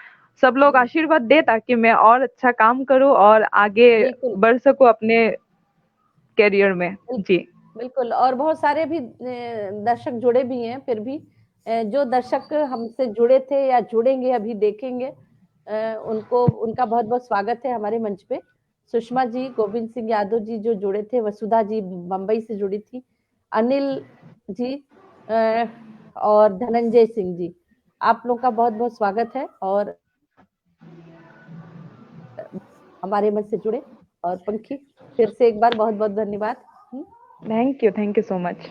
सब लोग आशीर्वाद दे ताकि मैं और अच्छा काम करूं और आगे बिल्कुल बढ़ सकूं अपने करियर में। बिल्कुल जी बिल्कुल। और बहुत सारे भी दर्शक जुड़े भी हैं। फिर भी जो दर्शक हमसे जुड़े थे या जुड़ेंगे अभी देखेंगे, उनको उनका बहुत बहुत स्वागत है हमारे मंच पे। सुषमा जी, गोविंद सिंह यादव जी जो जुड़े थे, वसुधा जी बम्बई से जुड़ी थी, अनिल जी, अ, और धनंजय सिंह जी, आप लोग का बहुत बहुत स्वागत है। और हमारे मंच से जुड़े। और पंखी, फिर से एक बार बहुत बहुत धन्यवाद। Thank you so much.